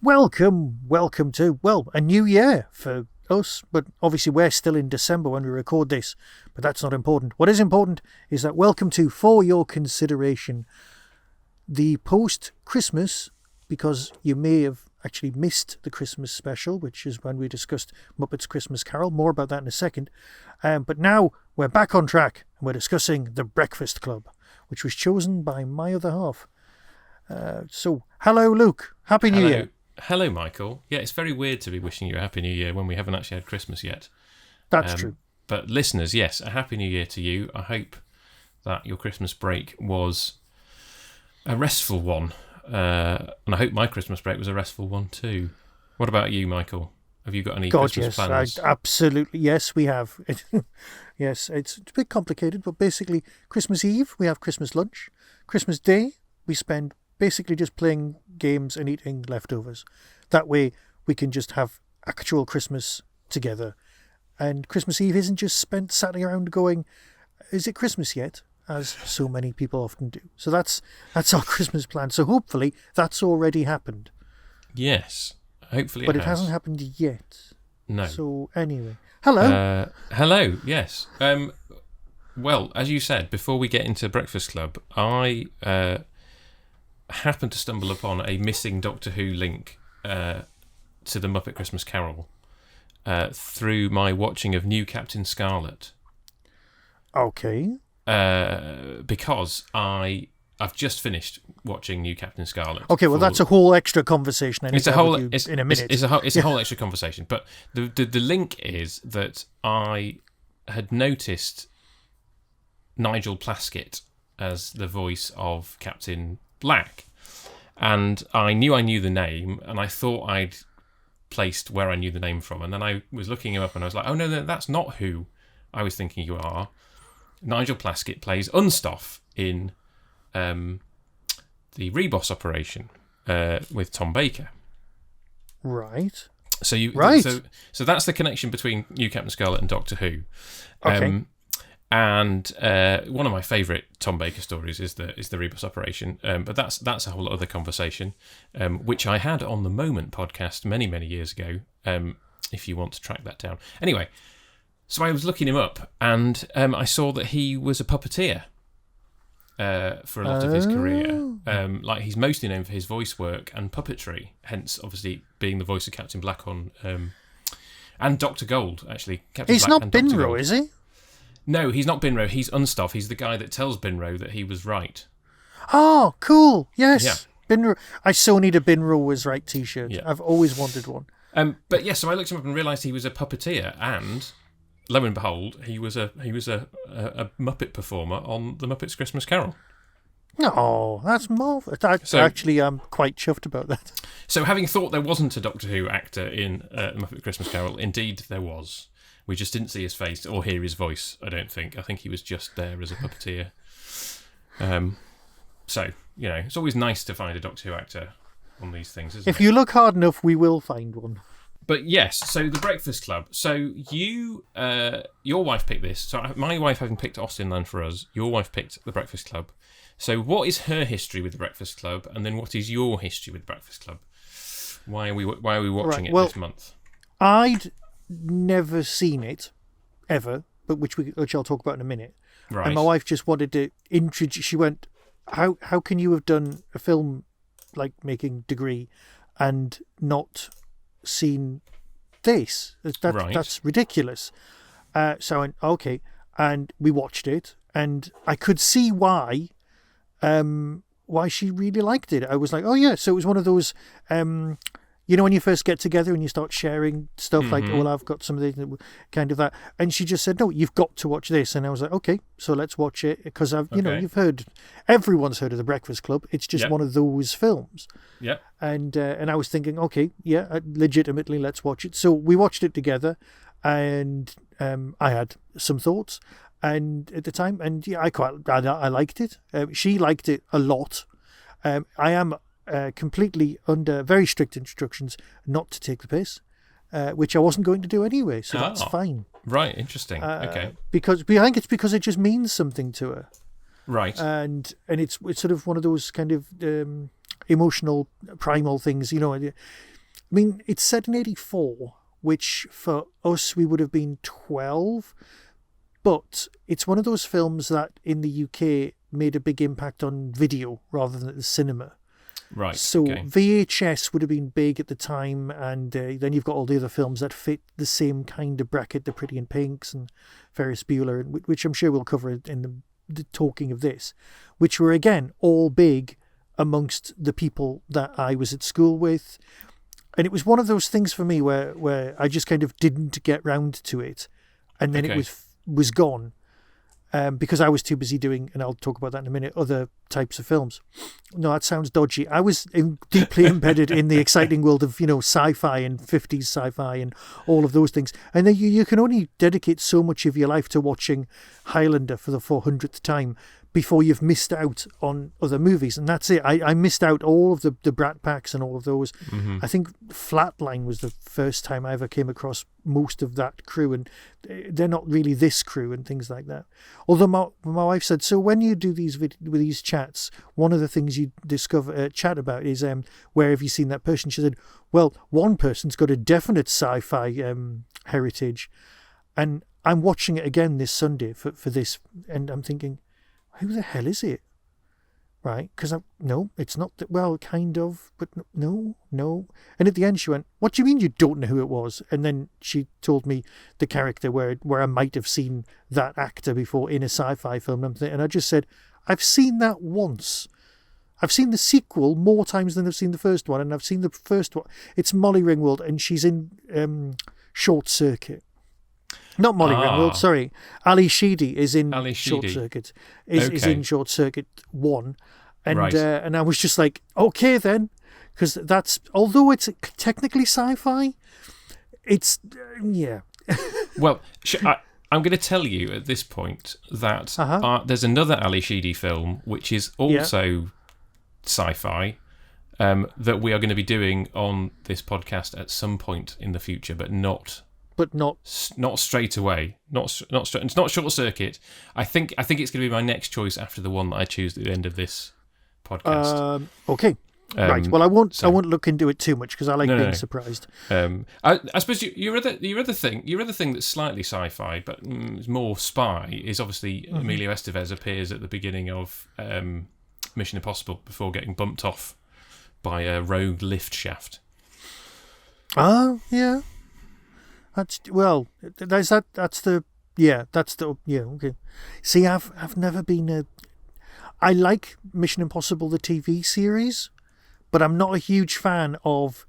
Welcome to, well, a new year for us, but obviously we're still in December when we record this, but that's not important. What is important is that welcome to, for your consideration, the post-Christmas, because you may have actually missed the Christmas special, which is when we discussed Muppets Christmas Carol. More about that in a second. But now we're back on track, and we're discussing The Breakfast Club, which was chosen by my other half. So, hello, Luke. Happy New Year. Hello, Michael. Yeah, it's very weird to be wishing you a Happy New Year when we haven't actually had Christmas yet. That's true. But listeners, yes, a Happy New Year to you. I hope that your Christmas break was a restful one. And I hope my Christmas break was a restful one too. What about you, Michael? Have you got any Christmas plans? Absolutely. Yes, we have. Yes, it's a bit complicated, but basically Christmas Eve, we have Christmas lunch. Christmas Day, we spend basically just playing games and eating leftovers. That way we can just have actual Christmas together. And Christmas Eve isn't just spent sat around going, is it Christmas yet? As so many people often do. So that's our Christmas plan. So hopefully that's already happened. Yes, hopefully but it hasn't happened yet. No. So anyway. Hello. Hello, yes. Well, as you said, before we get into Breakfast Club, I happened to stumble upon a missing Doctor Who link to the Muppet Christmas Carol through my watching of New Captain Scarlet. Okay. Because I've just finished watching New Captain Scarlet. Okay, well that's a whole extra conversation. It's a whole. in a minute. It's a whole extra conversation. But the link is that I had noticed Nigel Plaskett as the voice of Captain Black, and I knew the name, and I thought I'd placed where I knew the name from, and then I was looking him up, and I was like, oh no, that's not who I was thinking you are. Nigel Plaskett plays Unstoff in the Reboss operation with Tom Baker. Right. So So that's the connection between New Captain Scarlet and Doctor Who. Okay. And one of my favourite Tom Baker stories is the Rebus operation, but that's a whole other conversation, which I had on the Moment podcast many years ago. If you want to track that down, anyway. So I was looking him up, and I saw that he was a puppeteer for a lot of his career. Like he's mostly known for his voice work and puppetry, hence obviously being the voice of Captain Black on and Dr. Gold. Actually, Captain he's Black not Binro, is he? No, he's not Binro. He's Unstoff. He's the guy that tells Binro that he was right. Oh, cool. Yes. Yeah. Binro. I so need a Binro was right t-shirt. Yeah. I've always wanted one. But yeah, so I looked him up and realised he was a puppeteer, and lo and behold, he was a Muppet performer on the Muppets Christmas Carol. Oh, that's marvellous. Actually, I'm quite chuffed about that. So having thought there wasn't a Doctor Who actor in Muppet Christmas Carol, indeed there was. We just didn't see his face or hear his voice, I don't think. I think he was just there as a puppeteer. So, it's always nice to find a Doctor Who actor on these things, isn't it? If you look hard enough, we will find one. But yes, so The Breakfast Club. So you, your wife picked this. So my wife having picked Austenland for us, your wife picked The Breakfast Club. So what is her history with The Breakfast Club, and then what is your history with The Breakfast Club? Why are we watching it this month? I'd never seen it ever, but which I'll talk about in a minute. Right. And my wife just wanted to introduce. She went, "How can you have done a film like making Degree and not seen this? That's ridiculous." So I went, okay, and we watched it, and I could see why she really liked it. I was like, oh yeah, so it was one of those when you first get together and you start sharing stuff, like, well, I've got some of these, kind of that. And she just said, no, you've got to watch this. And I was like, okay, so let's watch it. Because everyone's heard of The Breakfast Club. It's just one of those films. Yeah. And I was thinking, okay, yeah, legitimately, let's watch it. So we watched it together, and I had some thoughts and at the time, and yeah, I liked it. She liked it a lot. I am completely under very strict instructions not to take the piss, which I wasn't going to do anyway, so that's fine. Right, interesting. Okay. Because I think it's because it just means something to her. Right. And it's sort of one of those kind of emotional, primal things, mean, it's set in 84, which for us, we would have been 12. But it's one of those films that in the UK made a big impact on video rather than at the cinema. Right. So okay. VHS would have been big at the time, and then you've got all the other films that fit the same kind of bracket, The Pretty in Pinks and Ferris Bueller, which I'm sure we'll cover in the talking of this, which were, again, all big amongst the people that I was at school with. And it was one of those things for me where I just kind of didn't get round to it, and then it was gone because I was too busy doing, and I'll talk about that in a minute, other types of films. No, that sounds dodgy. I was deeply embedded in the exciting world of, sci-fi and 50s sci-fi and all of those things. And then you can only dedicate so much of your life to watching Highlander for the 400th time before you've missed out on other movies. And that's it. I missed out all of the Brat Packs and all of those. Mm-hmm. I think Flatline was the first time I ever came across most of that crew, and they're not really this crew and things like that. Although my wife said, so when you do these chats, one of the things you chat about is where have you seen that person? She said, well, one person's got a definite sci-fi heritage, and I'm watching it again this Sunday for this, and I'm thinking, who the hell is it? Right? Because no, it's not that. Well, kind of, but no. And at the end, she went, "What do you mean you don't know who it was?" And then she told me the character where I might have seen that actor before in a sci-fi film. And I just said, "I've seen that once. I've seen the sequel more times than I've seen the first one, and I've seen the first one. It's Molly Ringwald, and she's in Short Circuit." Not Molly Ringwald, sorry. Ali Sheedy is in Short Circuit. Is in Short Circuit 1. And right. And I was just like, okay then. Because that's, although it's technically sci-fi, it's, yeah. Well, I'm going to tell you at this point that there's another Ali Sheedy film, which is also sci-fi, that we are going to be doing on this podcast at some point in the future, but not straight away. It's not Short Circuit. I think it's going to be my next choice after the one that I choose at the end of this podcast. Okay. Right. Well, I won't look into it too much because I like being surprised. I suppose your other thing that's slightly sci-fi but is more spy is obviously Emilio Estevez appears at the beginning of Mission Impossible before getting bumped off by a rogue lift shaft. Yeah. Okay. See, I've never been I like Mission Impossible, the TV series, but I'm not a huge fan of,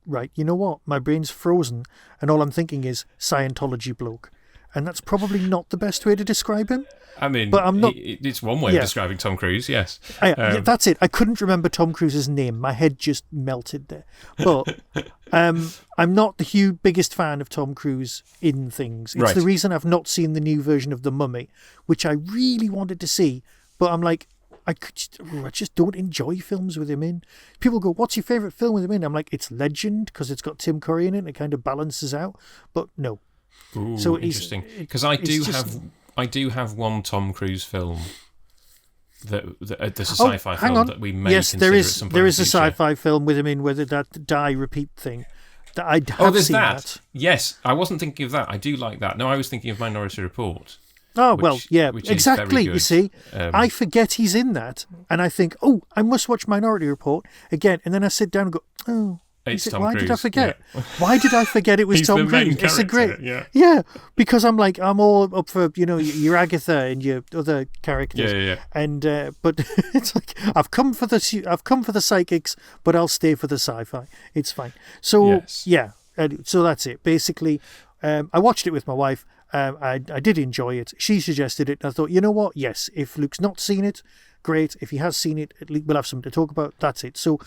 right, you know what? My brain's frozen, and all I'm thinking is Scientology bloke. And that's probably not the best way to describe him. I mean, but I'm not, it's one way of describing Tom Cruise, yes. That's it. I couldn't remember Tom Cruise's name. My head just melted there. But I'm not the biggest fan of Tom Cruise in things. It's the reason I've not seen the new version of The Mummy, which I really wanted to see. But I'm like, I just don't enjoy films with him in. People go, what's your favourite film with him in? I'm like, it's Legend, because it's got Tim Curry in it and it kind of balances out. But no. Ooh, so interesting. Because I do have one Tom Cruise film that's a sci-fi film that we may consider at some point. There is a sci-fi film with him in, whether that die repeat thing. That I have there's seen that. Yes, I wasn't thinking of that. I do like that. No, I was thinking of Minority Report. Oh, which exactly. You see, I forget he's in that, and I think, I must watch Minority Report again, and then I sit down and go, why did I forget? Yeah. Why did I forget it was Tom Cruise? It's a great, because I'm all up for your Agatha and your other characters, and but it's like I've come for the psychics, but I'll stay for the sci-fi. It's fine. So so that's it. Basically, I watched it with my wife. I did enjoy it. She suggested it. And I thought, you know what? Yes, if Luke's not seen it, great. If he has seen it, at least we'll have something to talk about. That's it. So,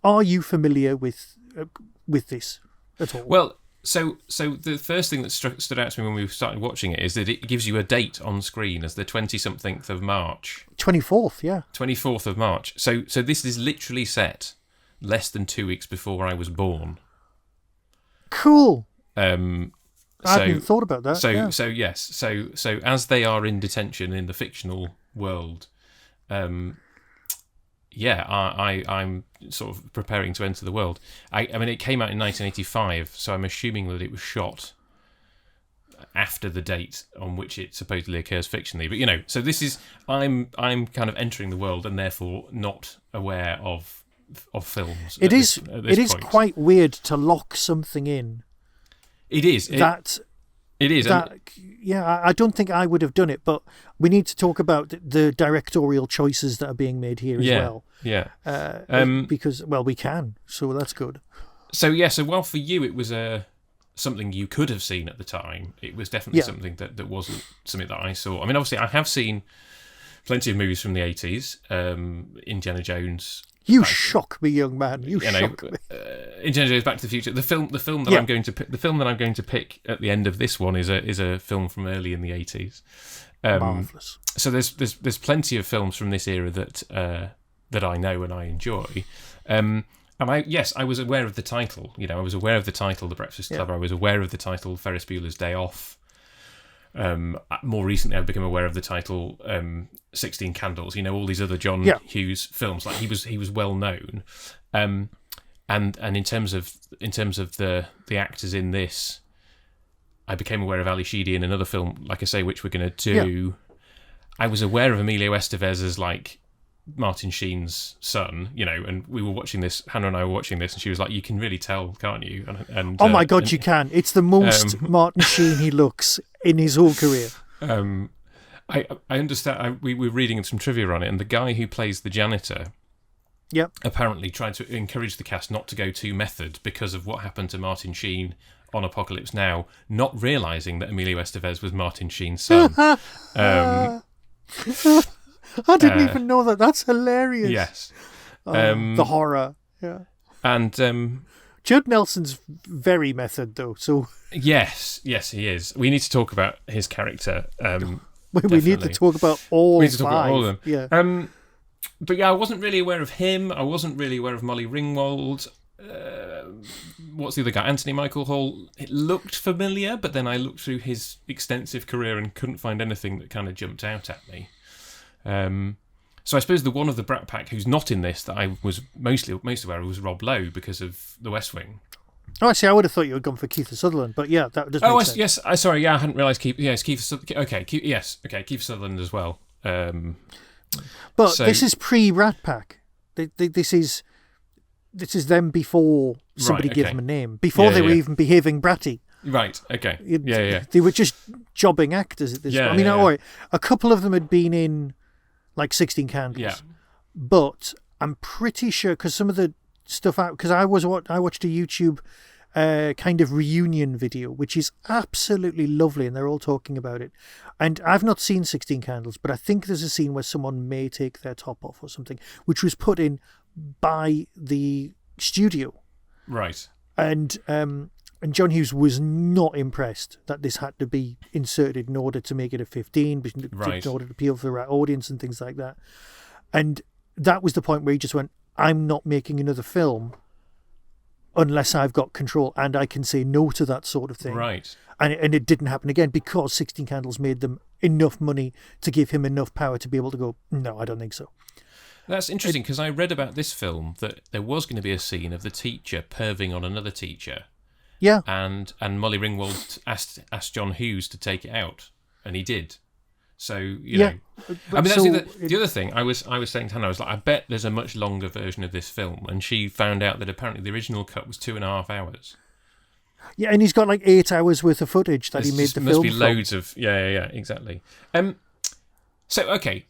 are you familiar with this at all? Well, so the first thing that stood out to me when we started watching it is that it gives you a date on screen as the 20-something of March. 24th, yeah. 24th of March. So this is literally set less than 2 weeks before I was born. Cool. I hadn't thought about that. So as they are in detention in the fictional world, I'm sort of preparing to enter the world. I mean, it came out in 1985, so I'm assuming that it was shot after the date on which it supposedly occurs fictionally. But so this is I'm kind of entering the world and therefore not aware of films. It is quite weird to lock something in. It is. It is. I don't think I would have done it, but we need to talk about the directorial choices that are being made here as well. Yeah. Because, we can, so that's good. So while for you it was something you could have seen at the time, it was definitely something that wasn't something that I saw. I mean, obviously, I have seen plenty of movies from the 80s. Indiana Jones. You shock me, young man. You shock me. Indiana Jones: Back to the Future. The film that I'm going to pick at the end of this one is a film from early in the 80s. Marvelous. So there's plenty of films from this era that I know and I enjoy. And I was aware of the title. I was aware of the title, The Breakfast Club. I was aware of the title, Ferris Bueller's Day Off. More recently, I've become aware of the title 16 Candles. All these other John Hughes films. Like he was well known, and in terms of the actors in this, I became aware of Ali Sheedy in another film, like I say, which we're going to do. Yeah. I was aware of Emilio Estevez as like Martin Sheen's son, and we were watching this. Hannah and I were watching this, and she was like, "You can really tell, can't you?" And oh my God, you can! It's the most Martin Sheen he looks in his whole career. I understand. We were reading some trivia on it, and the guy who plays the janitor, apparently tried to encourage the cast not to go too method because of what happened to Martin Sheen on Apocalypse Now, not realising that Emilio Estevez was Martin Sheen's son. I didn't even know that. That's hilarious. Yes. The horror. Yeah. And Judd Nelson's very method, though. So yes, he is. We need to talk about his character. We need to talk about all we need to talk about all of them. Yeah. But I wasn't really aware of him. I wasn't really aware of Molly Ringwald. What's the other guy? Anthony Michael Hall. It looked familiar, but then I looked through his extensive career and couldn't find anything that kind of jumped out at me. So I suppose the one of the Brat Pack who's not in this that I was most aware of was Rob Lowe because of The West Wing. Oh, I see. I would have thought you had gone for Keith Sutherland, but yeah, that does make sense. Yes. Sorry, I hadn't realised Keith. Yes, Keith. Okay, Keith Sutherland as well. But this is pre-Rat Pack. This is them before somebody gave them a name, before they were even behaving bratty. Right. Okay. Yeah. They were just jobbing actors at this point. I mean, all right, a couple of them had been in like 16 Candles, but I'm pretty sure because some of the stuff out because I watched a YouTube kind of reunion video, which is absolutely lovely, and they're all talking about it. And I've not seen 16 Candles, but I think there's a scene where someone may take their top off or something, which was put in by the studio. Right. And John Hughes was not impressed that this had to be inserted in order to make it a 15, in order to appeal for the right audience and things like that. And that was the point where he just went, I'm not making another film unless I've got control and I can say no to that sort of thing. Right. And it didn't happen again because 16 Candles made them enough money to give him enough power to be able to go, no, I don't think so. That's interesting because I read about this film that there was going to be a scene of the teacher perving on another teacher. Yeah. And Molly Ringwald asked John Hughes to take it out, and he did. So, you know. I mean, that's the other thing I was saying to Hannah, I was like, I bet there's a much longer version of this film, and she found out that apparently the original cut was 2.5 hours. Yeah, and he's got like 8 hours worth of footage that he made the film from. Must be loads of... Yeah, exactly. So, okay.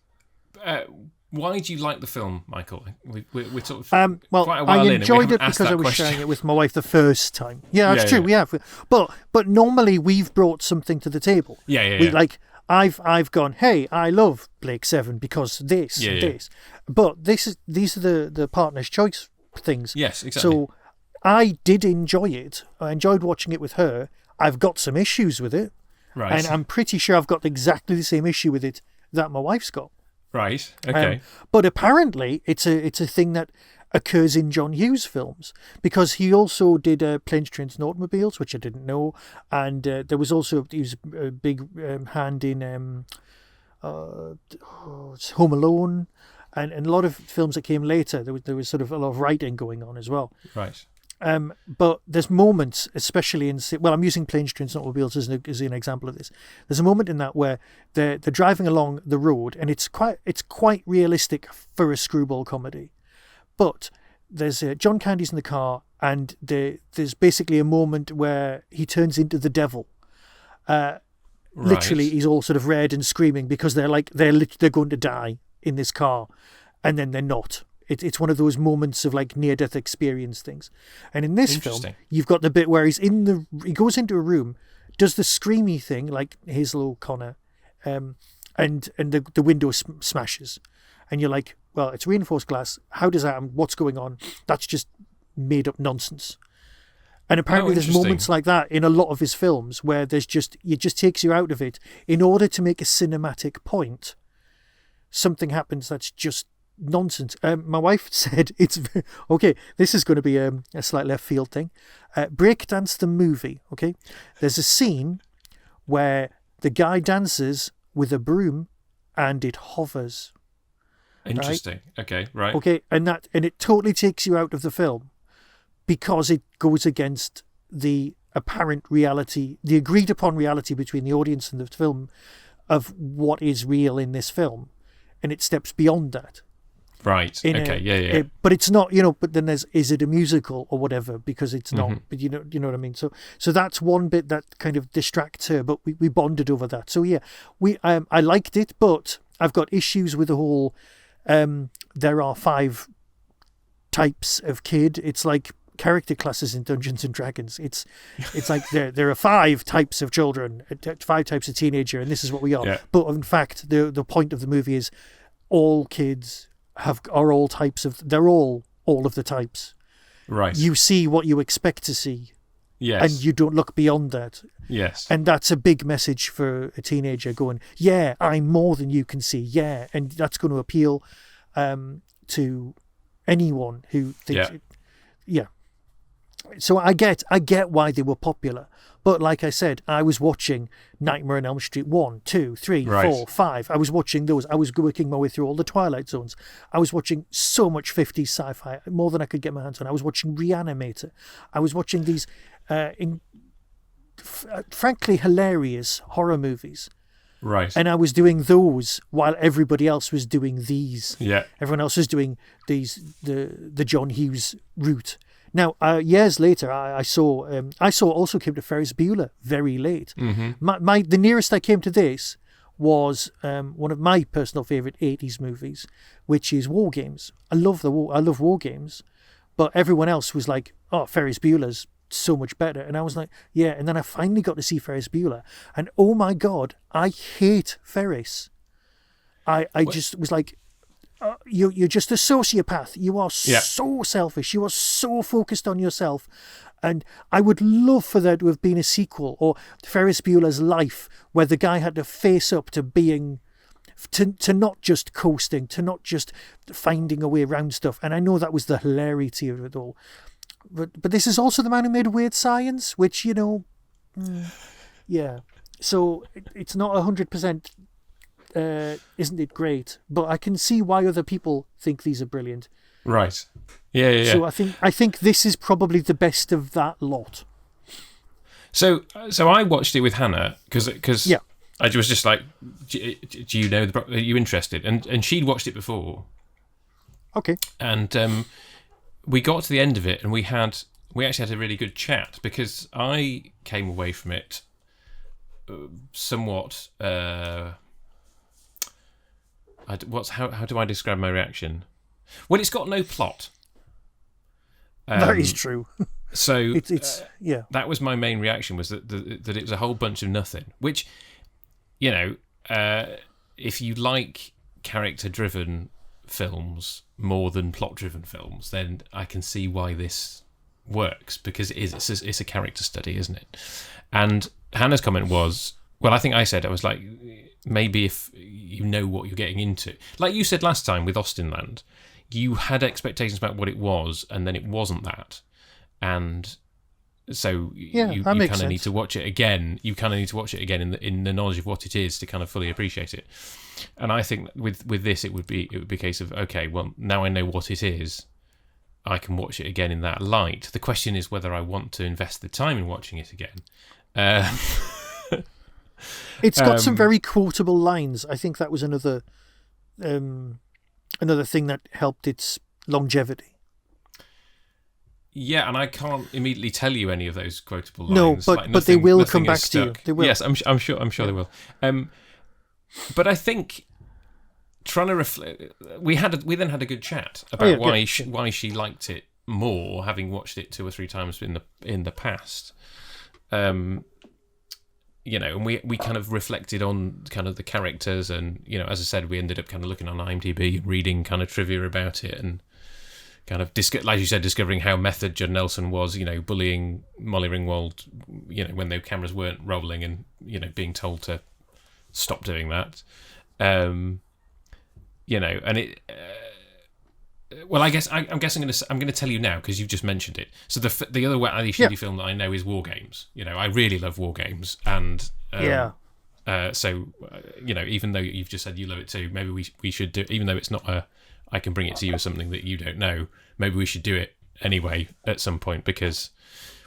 Why do you like the film, Michael? We're sort of quite a while I enjoyed it because I was sharing it with my wife the first time. Yeah, that's true. Yeah. We have, but normally we've brought something to the table. Yeah. Like I've gone, hey, I love Blake Seven because this, this. But these are the partner's choice things. Yes, exactly. So I did enjoy it. I enjoyed watching it with her. I've got some issues with it, right? And I'm pretty sure I've got exactly the same issue with it that my wife's got. Right. Okay. But apparently, it's a thing that occurs in John Hughes films because he also did Planes, Trains, and Automobiles, which I didn't know, and there was also he was a big hand in Home Alone, and a lot of films that came later, there was sort of a lot of writing going on as well. Right. But there's moments, especially I'm using Planes, Trains, and Automobiles as an example of this. There's a moment in that where they're driving along the road, and it's quite realistic for a screwball comedy. But there's John Candy's in the car, and there's basically a moment where he turns into the devil. Literally, he's all sort of red and screaming because they're going to die in this car, and then they're not. It's one of those moments of like near-death experience things. And in this film, you've got the bit where he goes into a room, does the screamy thing like Hazel O'Connor, and the window smashes, and you're like, well, it's reinforced glass. How does that? What's going on? That's just made up nonsense. And apparently there's moments like that in a lot of his films where it just takes you out of it in order to make a cinematic point. Something happens that's just nonsense. My wife said it's okay. This is going to be a slight left field thing. Breakdance the movie. Okay, there's a scene where the guy dances with a broom and it hovers. Interesting. Right? Okay, right. Okay, and it totally takes you out of the film because it goes against the apparent reality, the agreed upon reality between the audience and the film of what is real in this film, and it steps beyond that. Right. Okay. Yeah. But it's not, But then is it a musical or whatever? Because it's not. Mm-hmm. But you know what I mean. So that's one bit that kind of distracts her. But we bonded over that. So yeah, I liked it, but I've got issues with the whole. There are 5 types of kid. It's like character classes in Dungeons and Dragons. It's like there are 5 types of children, 5 types of teenager, and this is what we are. Yeah. But in fact, the point of the movie is all kids are all types of. They're all of the types. Right. You see what you expect to see. Yes. And you don't look beyond that. Yes. And that's a big message for a teenager going, yeah, I'm more than you can see. Yeah. And that's going to appeal to anyone who thinks yeah. So I get why they were popular. But like I said, I was watching Nightmare on Elm Street 1, 2, 3, 4, 5. I was watching those. I was working my way through all the Twilight Zones. I was watching so much 50s sci-fi, more than I could get my hands on. I was watching Reanimator. I was watching these frankly hilarious horror movies. Right. And I was doing those while everybody else was doing these. Yeah. Everyone else was doing the John Hughes route. Now, years later, I saw also came to Ferris Bueller very late. Mm-hmm. The nearest I came to this was one of my personal favourite 80s movies, which is War Games. I love War Games, but everyone else was like, oh, Ferris Bueller's so much better. And I was like, yeah. And then I finally got to see Ferris Bueller, and oh my God, I hate Ferris. Just was like, you're just a sociopath. You are so selfish. You are so focused on yourself. And I would love for there to have been a sequel, or Ferris Bueller's Life, where the guy had to face up to being, to not just coasting, to not just finding a way around stuff. And I know that was the hilarity of it all. But this is also the man who made Weird Science, which, yeah. So it's not 100%. Isn't it great? But I can see why other people think these are brilliant. Right. Yeah. So I think this is probably the best of that lot. So I watched it with Hannah because I was just like, do you know are you interested? And she'd watched it before. Okay. And we got to the end of it, and we actually had a really good chat, because I came away from it somewhat. How do I describe my reaction? Well, it's got no plot. That is true. So it's that was my main reaction, was that it was a whole bunch of nothing. Which, if you like character-driven films more than plot-driven films, then I can see why this works, because it's a character study, isn't it? And Hannah's comment was, well, I think I was like, maybe if you know what you're getting into, like you said last time with Austinland, you had expectations about what it was, and then it wasn't that, and So Yeah, you that makes kind of need sense. to watch it again. You kind of need to watch it again in the knowledge of what it is to kind of fully appreciate it. And I think with this, it would be a case of, okay, well, now I know what it is, I can watch it again in that light. The question is whether I want to invest the time in watching it again. It's got some very quotable lines. I think that was another thing that helped its longevity. Yeah, and I can't immediately tell you any of those quotable No, lines. but they will come back to you. They will. Yes, I'm sure they will. But I think trying to reflect, we then had a good chat about why she liked it more, having watched it 2 or 3 times in the past. And we kind of reflected on kind of the characters, and as I said, we ended up kind of looking on IMDb and reading kind of trivia about it, and kind of like you said, discovering how method Judd Nelson was, bullying Molly Ringwald, when the cameras weren't rolling, and being told to stop doing that. And it. Well, I guess I'm guessing I'm going to tell you now because you've just mentioned it. So the other Ali Sheedy film that I know is War Games. I really love War Games, and so even though you've just said you love it too, maybe we should do. Even though it's not I can bring it to you as something that you don't know. Maybe we should do it anyway at some point because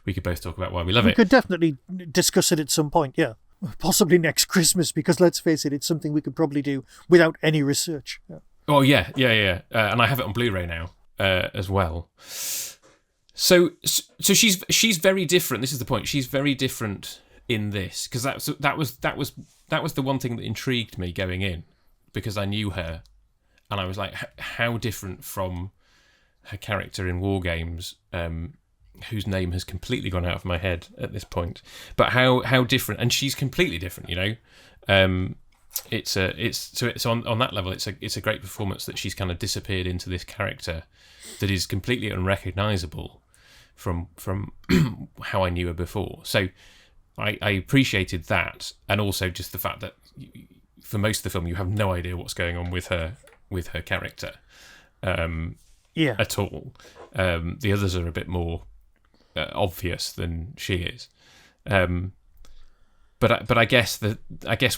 we could both talk about why we love it. We could definitely discuss it at some point. Yeah, possibly next Christmas, because let's face it, it's something we could probably do without any research. Yeah. Oh yeah. And I have it on Blu-ray now as well. So she's very different. This is the point. She's very different in this because that was the one thing that intrigued me going in, because I knew her, and I was like, how different from her character in War Games, whose name has completely gone out of my head at this point. But how different, and she's completely different. It's on that level. It's a great performance that she's kind of disappeared into this character that is completely unrecognisable from how I knew her before. So I appreciated that, and also just the fact that for most of the film you have no idea what's going on with her character at all. The others are a bit more obvious than she is. But I guess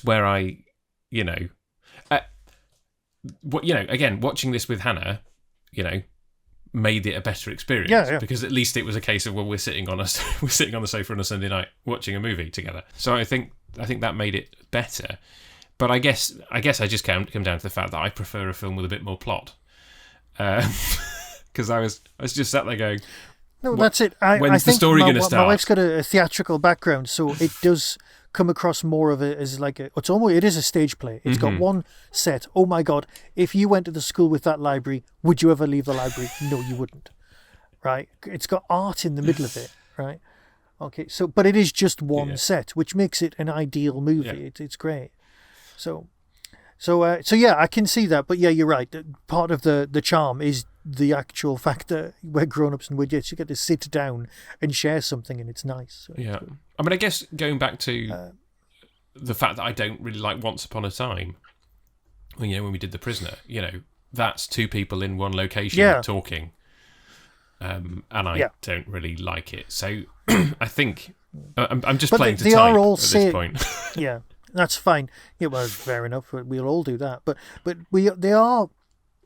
where I again, watching this with Hannah, made it a better experience because at least it was a case of, well, we're sitting on the sofa on a Sunday night watching a movie together. So I think that made it better. But I guess I just come down to the fact that I prefer a film with a bit more plot. Because I was just sat there going, no, that's it. When's the story going to start? My wife's got a theatrical background, so it does come across more of it as like it is a stage play. It's got one set. Oh my God, if you went to the school with that library, would you ever leave the library? No, you wouldn't. Right? It's got art in the middle of it, right? Okay, so but it is just one set, which makes it an ideal movie. Yeah. It's great. So yeah, I can see that. But yeah, you're right. Part of the charm is the actual fact that we're grown-ups and you get to sit down and share something, and it's nice. So yeah. I mean, I guess going back to the fact that I don't really like Once Upon a Time, when we did The Prisoner, that's 2 people in one location talking, and I don't really like it. So I think I'm just playing to type at this point. Yeah. That's fine. Yeah, well, fair enough. We'll all do that. But they are,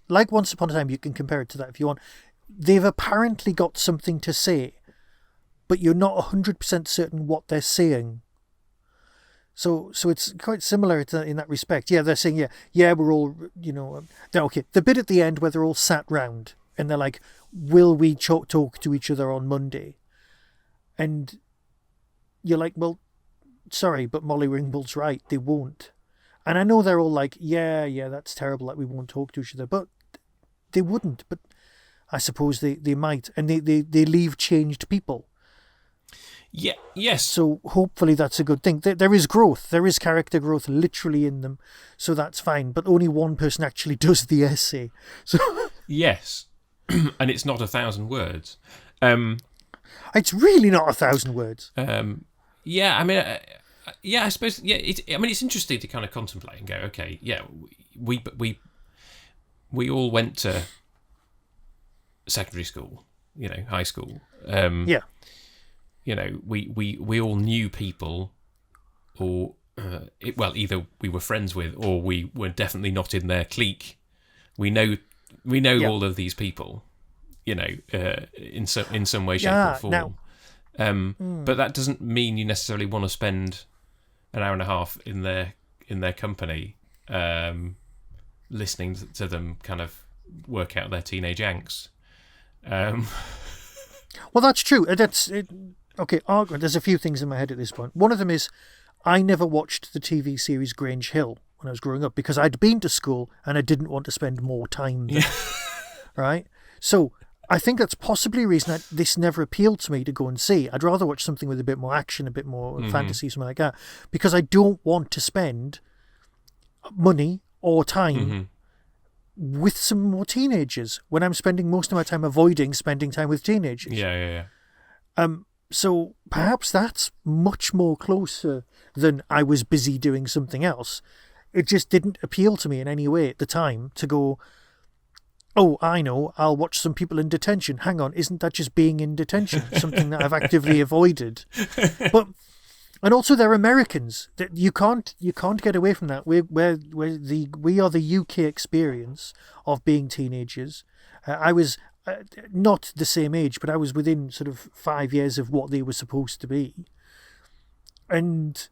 like Once Upon a Time, you can compare it to that if you want. They've apparently got something to say, but you're not 100% certain what they're saying. So it's quite similar in that respect. Yeah, they're saying, we're all, okay. The bit at the end where they're all sat round and they're like, will we talk to each other on Monday? And you're like, well, sorry, but Molly Ringwald's right. They won't. And I know they're all like, yeah, that's terrible that we won't talk to each other. But they wouldn't. But I suppose they might. And they leave changed people. Yeah. Yes. So hopefully that's a good thing. There is growth. There is character growth literally in them. So that's fine. But only one person actually does the essay. So yes. And it's not 1,000 words. It's really not 1,000 words. Yeah, I mean, I suppose. Yeah, it's interesting to kind of contemplate and go, okay, yeah, we all went to secondary school, high school. we all knew people, or either we were friends with, or we were definitely not in their clique. We know all of these people, in some way, shape, or form. But that doesn't mean you necessarily want to spend an hour and a half in their company, listening to them kind of work out their teenage angst. Well, that's true. Okay, there's a few things in my head at this point. One of them is I never watched the TV series Grange Hill when I was growing up because I'd been to school and I didn't want to spend more time there. Right? So I think that's possibly a reason that this never appealed to me to go and see. I'd rather watch something with a bit more action, a bit more fantasy, something like that, because I don't want to spend money or time with some more teenagers when I'm spending most of my time avoiding spending time with teenagers. Yeah. So perhaps that's much more closer than I was busy doing something else. It just didn't appeal to me in any way at the time to go, oh, I know, I'll watch some people in detention. Hang on, isn't that just being in detention? Something that I've actively avoided. And also they're Americans. You can't get away from that. We are the UK experience of being teenagers. I was not the same age, but I was within sort of 5 years of what they were supposed to be. And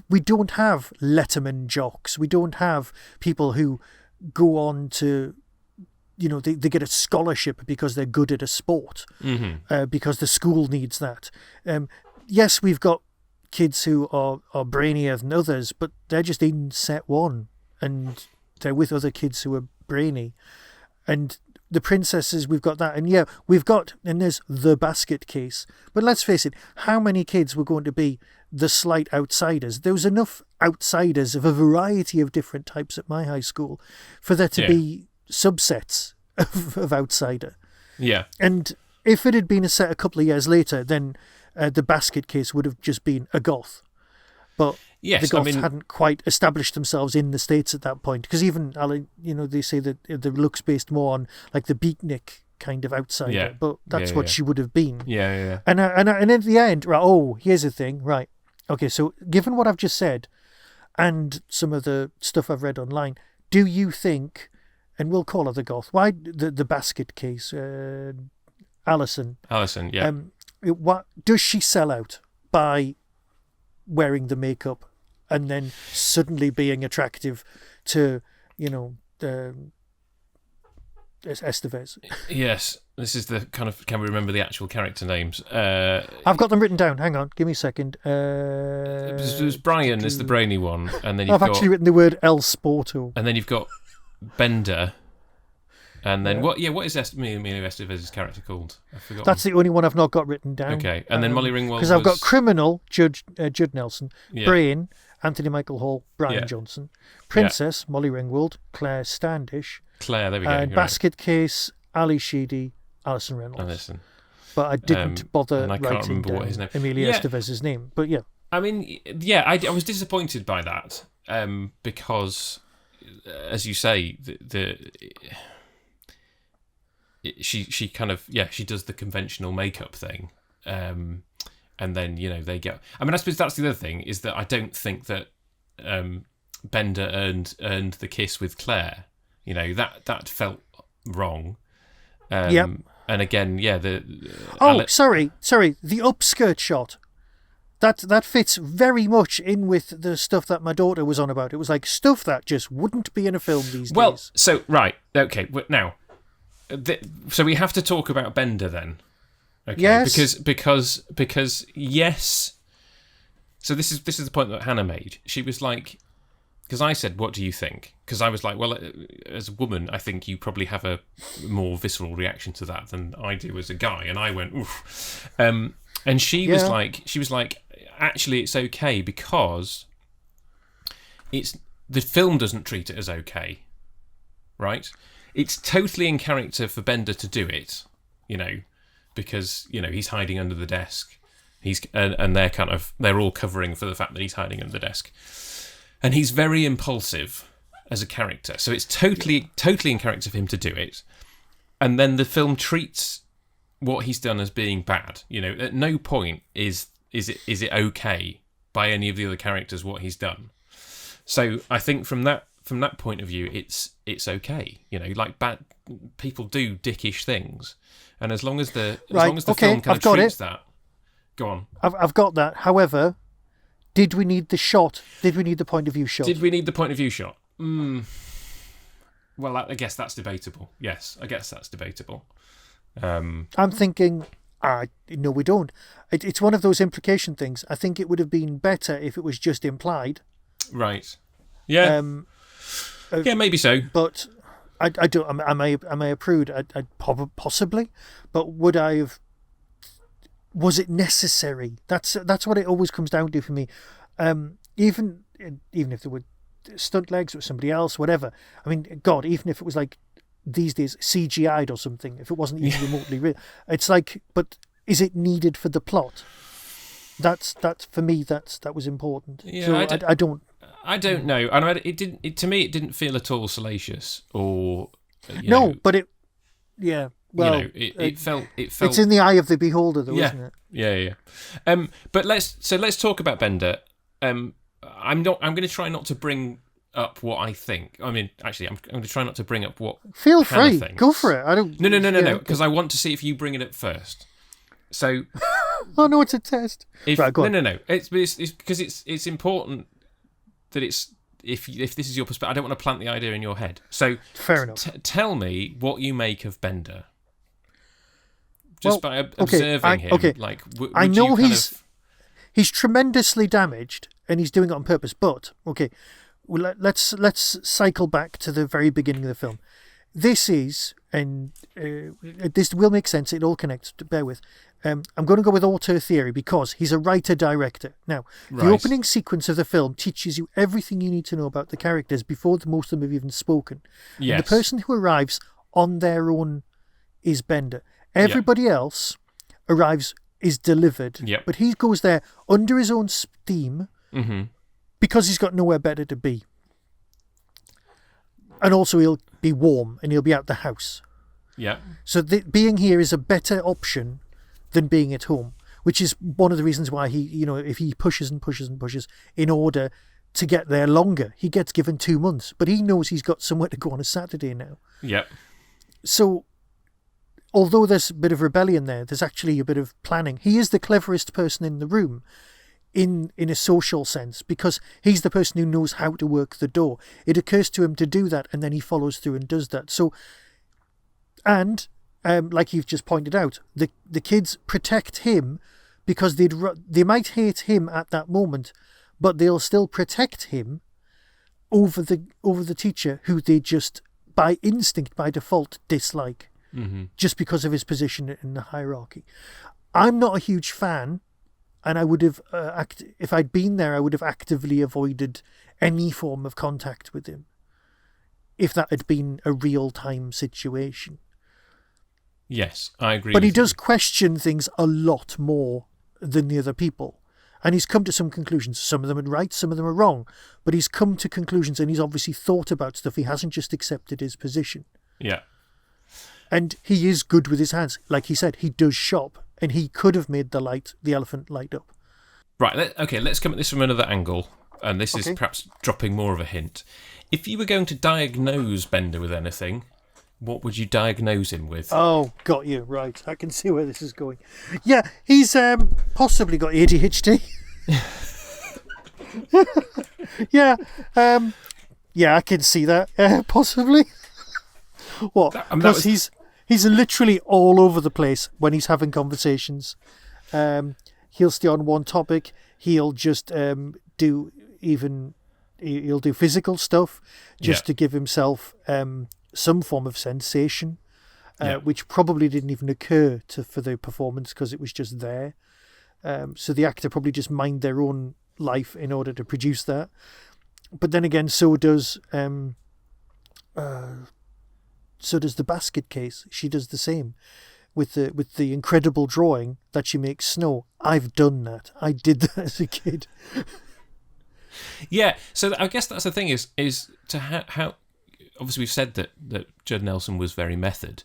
we don't have Letterman jocks. We don't have people who go on to, they get a scholarship because they're good at a sport, because the school needs that. Yes, we've got kids who are brainier than others, but they're just in set one and they're with other kids who are brainy. And the princesses, we've got that. And and there's the basket case. But let's face it, how many kids were going to be the slight outsiders? There was enough outsiders of a variety of different types at my high school for there to be subsets of outsider. Yeah. And if it had been a set a couple of years later, then the basket case would have just been a goth. But the goths hadn't quite established themselves in the States at that point. Because even, they say that the look's based more on like the beatnik kind of outsider. But that's what she would have been. Yeah. And at the end, here's the thing. Right. Okay, so given what I've just said and some of the stuff I've read online, do you think, and we'll call her the goth, why the basket case, Alison, yeah. What does she sell out by wearing the makeup and then suddenly being attractive to Estevez? Yes, this is the kind of, can we remember the actual character names? I've got them written down. Hang on, give me a second. There's Brian is the brainy one, and then I've actually written the word El Sporto, and then you've got Bender. And then what is Emilio Estevez's character called? I forgot. That's the only one I've not got written down. Okay, and then Molly Ringwald. Because I've got Criminal, Judd Nelson, Brain, Anthony Michael Hall, Brian Johnson, Princess, Molly Ringwald, Claire Standish, there we go. And Basket Case, Ali Sheedy, Alison Reynolds. But I didn't bother writing down Emilio Estevez's name. But yeah. I mean, I was disappointed by that because, as you say, she kind of she does the conventional makeup thing, and then they get. I mean, I suppose that's the other thing is that I don't think that Bender earned the kiss with Claire. That felt wrong. And again, sorry, the upskirt shot. That fits very much in with the stuff that my daughter was on about. It was like stuff that just wouldn't be in a film these days. Well, so right, okay, now. So we have to talk about Bender then, okay? Yes. Because yes. So this is the point that Hannah made. She was like, because I said, "What do you think?" Because I was like, "Well, as a woman, I think you probably have a more visceral reaction to that than I do as a guy." And I went, "Oof," and she was like, "Actually, it's okay because the film doesn't treat it as okay, right?" It's totally in character for Bender to do it, because he's hiding under the desk. And they're all covering for the fact that he's hiding under the desk, and he's very impulsive as a character. So it's totally in character for him to do it, and then the film treats what he's done as being bad. You know, at no point is it okay by any of the other characters what he's done. So I think from that point of view, it's okay. You know, like bad people do dickish things, and as long as the film kind of treats that. Go on. I've got that. However, did we need the shot? Did we need the point of view shot? Did we need the point of view shot? Well, I guess that's debatable. Yes, I guess that's debatable. I'm thinking, no, we don't. It's one of those implication things. I think it would have been better if it was just implied. Right. Yeah. Yeah, maybe so. But I don't. Am I a prude? I possibly. But would I have? Was it necessary? That's what it always comes down to for me. Even if there were stunt legs or somebody else, whatever. I mean, God, even if it was like these days CGI'd or something, if it wasn't even remotely real, it's like, but is it needed for the plot? That's for me. That was important. Yeah, so I don't know, and it didn't. To me, it didn't feel at all salacious or. But it. Yeah. Well, it felt. It's in the eye of the beholder, though, isn't it? Yeah. But let's talk about Bender. I'm going to try not to bring up what I think. I mean, actually, I'm going to try not to bring up what. Feel Hannah free. thinks. Go for it. I don't. No. Because I want to see if you bring it up first. So. Oh no, it's a test. Right, go on. No. It's because it's important that it's. If this is your perspective, I don't want to plant the idea in your head. So fair enough. Tell me what you make of Bender. Just by observing him. Okay. Like, I know he's tremendously damaged, and he's doing it on purpose. But okay, well, let's cycle back to the very beginning of the film. This is, and this will make sense. It all connects. Bear with. I'm going to go with auteur theory because he's a writer-director. Now, the opening sequence of the film teaches you everything you need to know about the characters before most of them have even spoken. Yes. And the person who arrives on their own is Bender. Everybody else is delivered. Yep. But he goes there under his own steam because he's got nowhere better to be. And also he'll be warm and he'll be out the house. Yeah. So being here is a better option than being at home, which is one of the reasons why he, if he pushes and pushes and pushes in order to get there longer, he gets given 2 months, but he knows he's got somewhere to go on a Saturday now. Yep. So, although there's a bit of rebellion there, there's actually a bit of planning. He is the cleverest person in the room in a social sense because he's the person who knows how to work the door. It occurs to him to do that and then he follows through and does that. So, and like you've just pointed out, the kids protect him because they might hate him at that moment, but they'll still protect him over the teacher who they just by instinct, by default, dislike just because of his position in the hierarchy. I'm not a huge fan, and I would have if I'd been there, I would have actively avoided any form of contact with him if that had been a real-time situation. Yes, I agree. But he does question things a lot more than the other people. And he's come to some conclusions. Some of them are right, some of them are wrong. But he's come to conclusions and he's obviously thought about stuff. He hasn't just accepted his position. Yeah. And he is good with his hands. Like he said, he does shop. And he could have made the elephant light up. Right, let's come at this from another angle. And this is perhaps dropping more of a hint. If you were going to diagnose Bender with anything, what would you diagnose him with? Oh, got you. Right. I can see where this is going. Yeah, he's possibly got ADHD. Yeah. Yeah, I can see that. Possibly. What? Because he's literally all over the place when he's having conversations. He'll stay on one topic. He'll just do physical stuff just to give himself some form of sensation, which probably didn't even occur for the performance because it was just there. So the actor probably just mined their own life in order to produce that. But then again, so does the Basket Case. She does the same with the incredible drawing that she makes snow. I've done that. I did that as a kid. Yeah, so I guess that's the thing is to how obviously we've said that Judd Nelson was very method,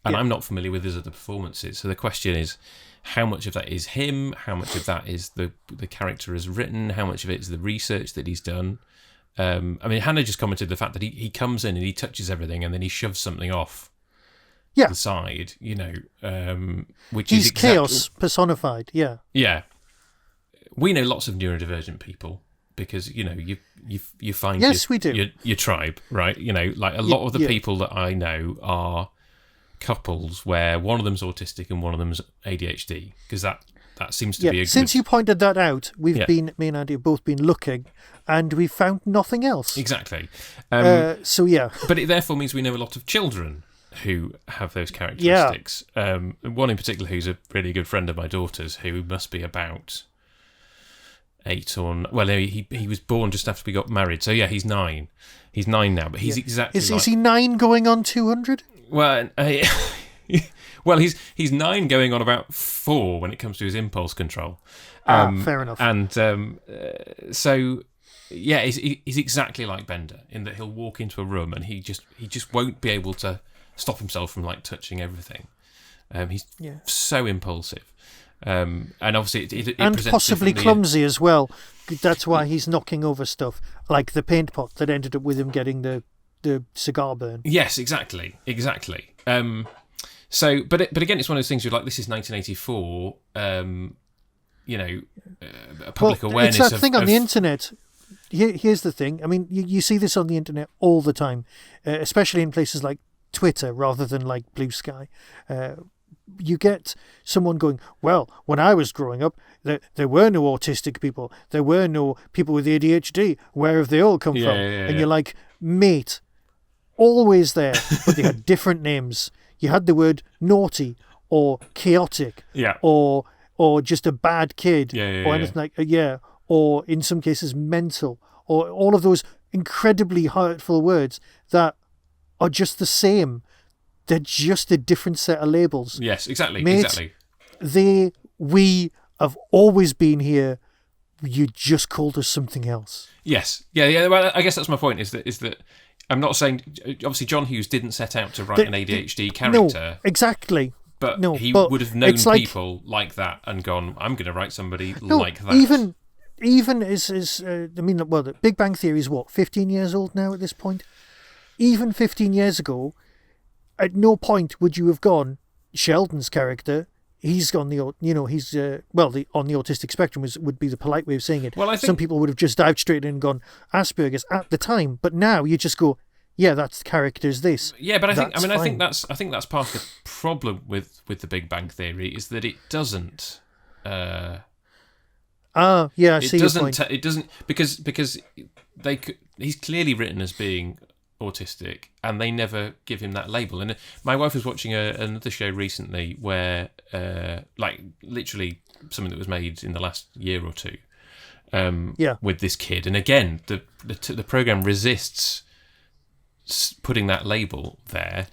And I'm not familiar with his other performances. So the question is, how much of that is him? How much of that is the character has written? How much of it is the research that he's done? I mean, Hannah just commented the fact that he comes in and he touches everything and then he shoves something off the side, which he's is chaos personified. Yeah. Yeah. We know lots of neurodivergent people because, you find we do. Your tribe, right? Like a lot of the people that I know are couples where one of them's autistic and one of them's ADHD, because that seems to be a Since you pointed that out, me and Andy have both been looking and we've found nothing else. Exactly. But it therefore means we know a lot of children who have those characteristics. One in particular who's a really good friend of my daughter's, who must be about 8 or... Well, he was born just after we got married. So, he's 9. He's 9 now, but he's exactly Is he 9 going on 200? Well, well, he's 9 going on about 4 when it comes to his impulse control. Fair enough. And so, he's exactly like Bender in that he'll walk into a room and he just won't be able to stop himself from like touching everything. He's so impulsive, and obviously it and presents possibly clumsy as well. That's why he's knocking over stuff like the paint pot that ended up with him getting the cigar burn. Yes, exactly. So, but again, it's one of those things. You're like, this is 1984. A public awareness. It's that thing on the internet. Here's the thing. I mean, you see this on the internet all the time, especially in places like Twitter rather than like Blue Sky. You get someone going, well, when I was growing up, there were no autistic people. There were no people with ADHD. Where have they all come from? And you're like, mate, always there, but they had different names. You had the word naughty or chaotic or just a bad kid or anything like or in some cases mental, or all of those incredibly hurtful words that are just the same. They're just a different set of labels. Yes, exactly. Mate, exactly. We have always been here. You just called us something else. Yes. Yeah. Well, I guess that's my point. Is that I'm not saying. Obviously, John Hughes didn't set out to write an ADHD character. No, exactly. But he would have known people like that and gone, I'm going to write somebody like that. Even the Big Bang Theory is 15 years old now at this point? Even 15 years ago, at no point would you have gone, Sheldon's character, he's on the on the autistic spectrum would be the polite way of saying it. Well, I think some people would have just dived straight in and gone Asperger's at the time, but now you just go, yeah, that's the character's this. Yeah, but I think that's part of the problem with the Big Bang Theory is that it doesn't. I see your point. It doesn't because he's clearly written as being autistic, and they never give him that label. And my wife was watching another show recently where, literally something that was made in the last year or two, with this kid. And again, the program resists putting that label there.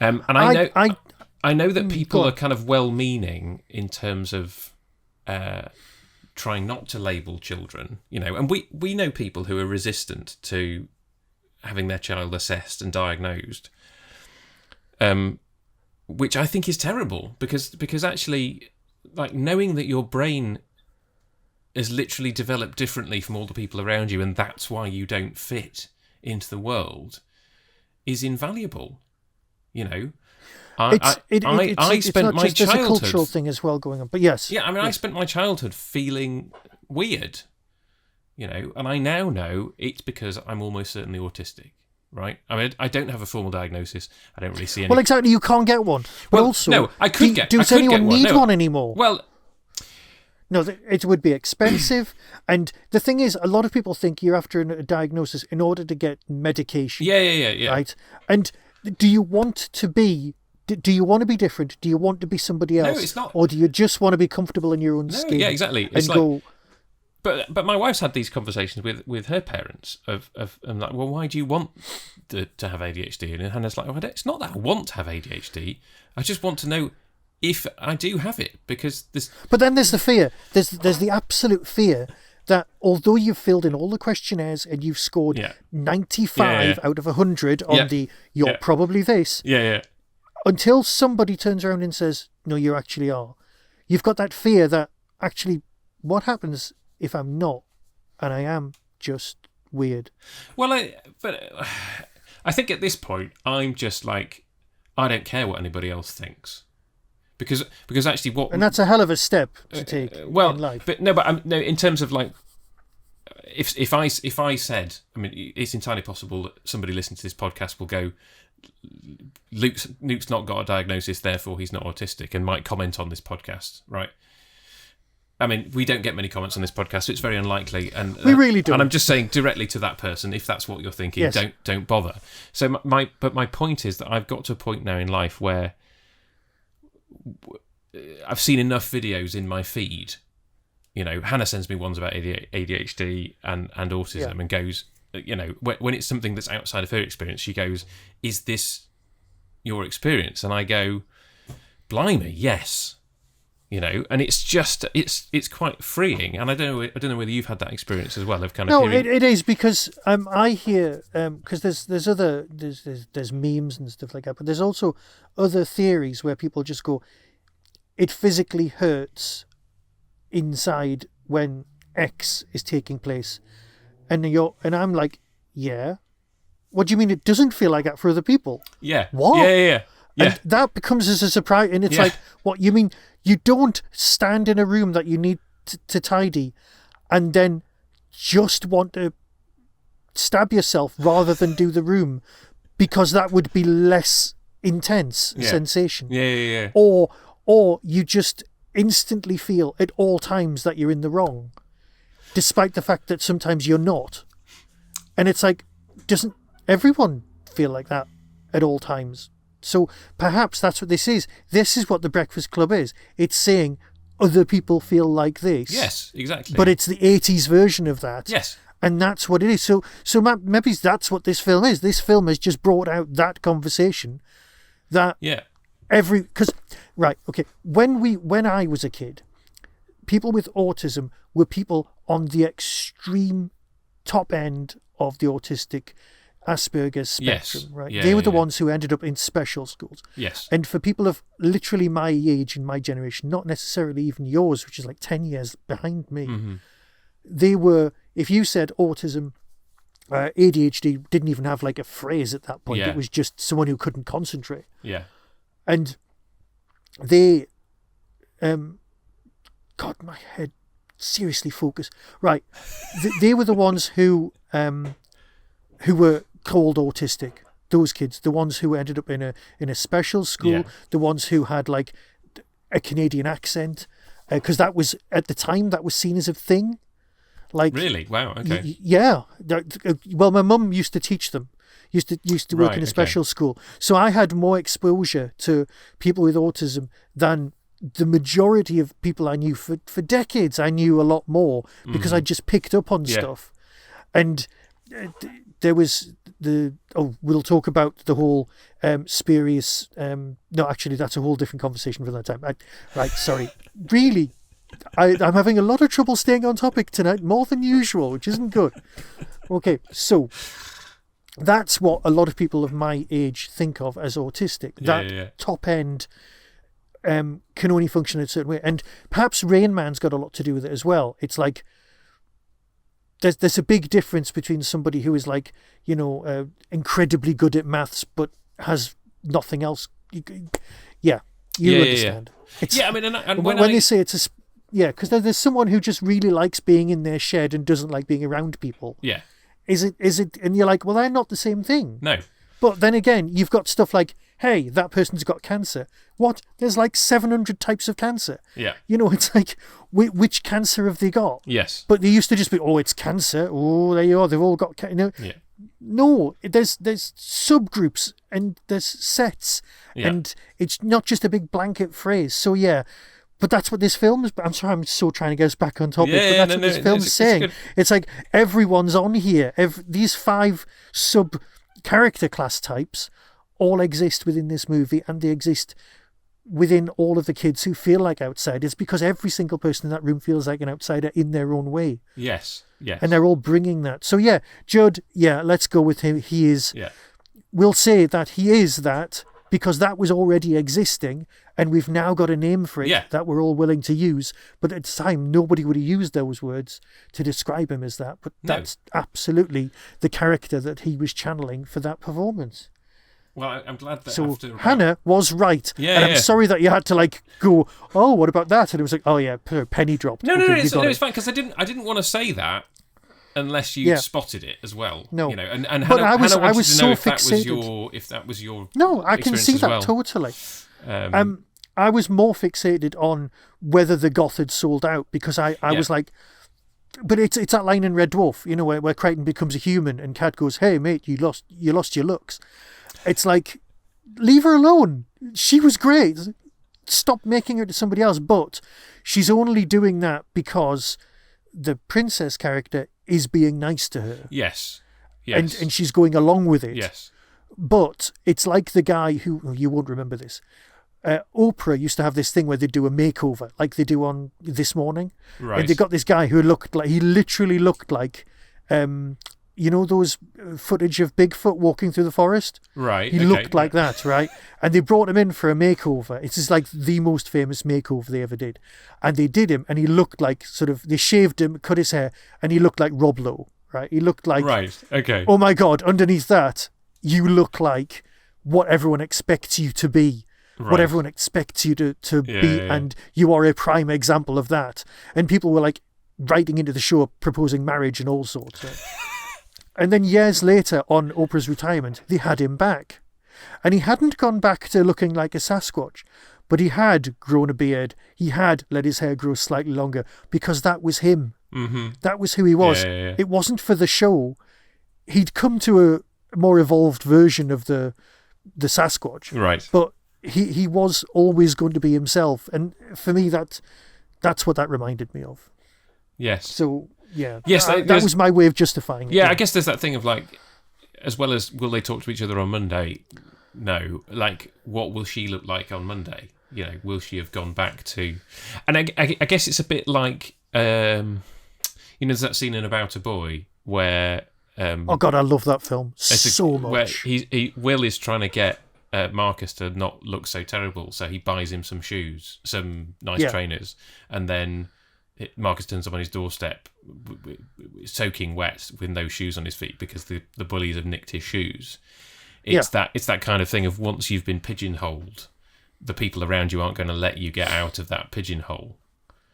And I know that people are kind of well-meaning in terms of trying not to label children, and we know people who are resistant to having their child assessed and diagnosed, which I think is terrible because actually, like, knowing that your brain is literally developed differently from all the people around you, and that's why you don't fit into the world, is invaluable. I spent my childhood. There's a cultural thing as well going on, but yes. Yeah, I mean, I spent my childhood feeling weird, and I now know it's because I'm almost certainly autistic, right? I mean, I don't have a formal diagnosis. I don't really see any. Well, exactly, you can't get one. But also, no, I could get. Does anyone need one anymore? Well, no, it would be expensive, and the thing is, a lot of people think you're after a diagnosis in order to get medication. Yeah. Right, and do you want to be? Do you want to be different? Do you want to be somebody else? No, it's not. Or do you just want to be comfortable in your own skin? Yeah, exactly. It's go. But my wife's had these conversations with her parents of like, well, why do you want to have ADHD? And Hannah's like, well, it's not that I want to have ADHD. I just want to know if I do have it, because this. But then there's the fear. There's the absolute fear that although you've filled in all the questionnaires and you've scored 95 out of 100 on the you're probably this. Yeah. until somebody turns around and says, no, you actually are, you've got that fear that actually, what happens if I'm not, and I am just weird? Well, I think at this point, I'm just like, I don't care what anybody else thinks. Because actually what... And that's a hell of a step to take in life. But no, in terms of like, if I said, I mean, it's entirely possible that somebody listening to this podcast will go, Luke's not got a diagnosis, therefore he's not autistic, and might comment on this podcast, right? I mean, we don't get many comments on this podcast, so it's very unlikely. And we really don't. And I'm just saying directly to that person, if that's what you're thinking, yes. don't bother. So my point is that I've got to a point now in life where I've seen enough videos in my feed. You know, Hannah sends me ones about ADHD and autism, and goes, you know, when it's something that's outside of her experience, she goes, "Is this your experience?" And I go, "Blimey, yes." You know, and it's just it's quite freeing, and I don't know whether you've had that experience as well of kind of hearing... it is, because I hear because there's other there's memes and stuff like that, but there's also other theories where people just go, it physically hurts inside when X is taking place, and I'm like, yeah, what do you mean it doesn't feel like that for other people? Yeah, what? Yeah. And that becomes as a surprise, and it's like, what, you mean you don't stand in a room that you need to tidy and then just want to stab yourself rather than do the room because that would be less intense sensation? Yeah. Or you just instantly feel at all times that you're in the wrong, despite the fact that sometimes you're not. And it's like, doesn't everyone feel like that at all times? So perhaps that's what this is. This is what the Breakfast Club is. It's saying other people feel like this. Yes, exactly. But it's the 80s version of that. Yes. And that's what it is. So maybe that's what this film is. This film has just brought out that conversation that when I was a kid, people with autism were people on the extreme top end of the autistic Asperger's spectrum, right? They were the ones who ended up in special schools. Yes. And for people of literally my age and my generation, not necessarily even yours, which is like 10 years behind me, they were, if you said autism, ADHD didn't even have like a phrase at that point. Yeah. It was just someone who couldn't concentrate. Yeah. And they, God, my head, seriously focus. Right. They were the ones who were called autistic. Those kids, the ones who ended up in a special school, the ones who had like a Canadian accent, because that was at the time that was seen as a thing. Like, really? Wow. Okay. Well, my mum used to teach them. Used to work in a special school, so I had more exposure to people with autism than the majority of people I knew for decades. I knew a lot more because I just picked up on stuff, and there was we'll talk about the whole spurious. No, actually, that's a whole different conversation for that time. Sorry. Really, I'm having a lot of trouble staying on topic tonight, more than usual, which isn't good. Okay, so that's what a lot of people of my age think of as autistic. Top end can only function in a certain way, and perhaps Rain Man's got a lot to do with it as well. It's like there's a big difference between somebody who is like, incredibly good at maths but has nothing else. You understand. Yeah. I mean, and when they say it's because there's someone who just really likes being in their shed and doesn't like being around people. Yeah. Is it? And you're like, well, they're not the same thing. No. But then again, you've got stuff like, hey, that person's got cancer. What? There's like 700 types of cancer. Yeah. It's like, which cancer have they got? Yes. But they used to just be, it's cancer. Oh, there you are. They've all got cancer. Yeah. No, there's subgroups and there's sets. Yeah. And it's not just a big blanket phrase. So, yeah. But that's what this film is. I'm sorry, I'm so trying to get us back on topic. But that's what this film's saying. It's like everyone's on here. These 5 sub-character class types all exist within this movie, and they exist within all of the kids who feel like outsiders, because every single person in that room feels like an outsider in their own way. Yes. And they're all bringing that. So, Judd, let's go with him. He is... Yeah. We'll say that he is that because that was already existing, and we've now got a name for it that we're all willing to use. But at the time, nobody would have used those words to describe him as that. But that's absolutely the character that he was channeling for that performance. Well, I'm glad that so Hannah was right. And I'm sorry that you had to go, oh, what about that? And it was like, oh yeah, penny dropped. No, it's fine, because I didn't want to say that unless you spotted it as well. No, and but Hannah wanted I was to know so fixated. if that was your No, I can see that totally. I was more fixated on whether the goth had sold out, because I was like, but it's that line in Red Dwarf, where Crichton becomes a human and Cat goes, hey mate, you lost your looks. It's like, leave her alone. She was great. Stop making her to somebody else. But she's only doing that because the princess character is being nice to her. Yes. And she's going along with it. Yes. But it's like the guy who, you won't remember this, Oprah used to have this thing where they do a makeover, like they do on This Morning. Right. And they got this guy who he literally looked like, those footage of Bigfoot walking through the forest? Right. He looked like that, right? And they brought him in for a makeover. It's just like the most famous makeover they ever did. And they did him, and he looked like they shaved him, cut his hair, and he looked like Rob Lowe, right? He looked like... Right, okay. Oh my God, underneath that, you look like what everyone expects you to be. Right. What everyone expects you to be, and you are a prime example of that. And people were writing into the show proposing marriage and all sorts. Right? And then years later, on Oprah's retirement, they had him back. And he hadn't gone back to looking like a Sasquatch, but he had grown a beard. He had let his hair grow slightly longer, because that was him. Mm-hmm. That was who he was. Yeah. It wasn't for the show. He'd come to a more evolved version of the Sasquatch. Right. But he was always going to be himself. And for me, that's what that reminded me of. Yes. So... yeah, yes, that was my way of justifying it. Yeah, I guess there's that thing of as well as will they talk to each other on Monday? No, what will she look like on Monday? Will she have gone back to? And I guess it's a bit like there's that scene in About a Boy where oh God, I love that film so much. Where Will is trying to get Marcus to not look so terrible, so he buys him some shoes, some nice trainers, and then Marcus turns up on his doorstep, soaking wet, with no shoes on his feet because the bullies have nicked his shoes. It's that kind of thing of, once you've been pigeonholed, the people around you aren't going to let you get out of that pigeonhole.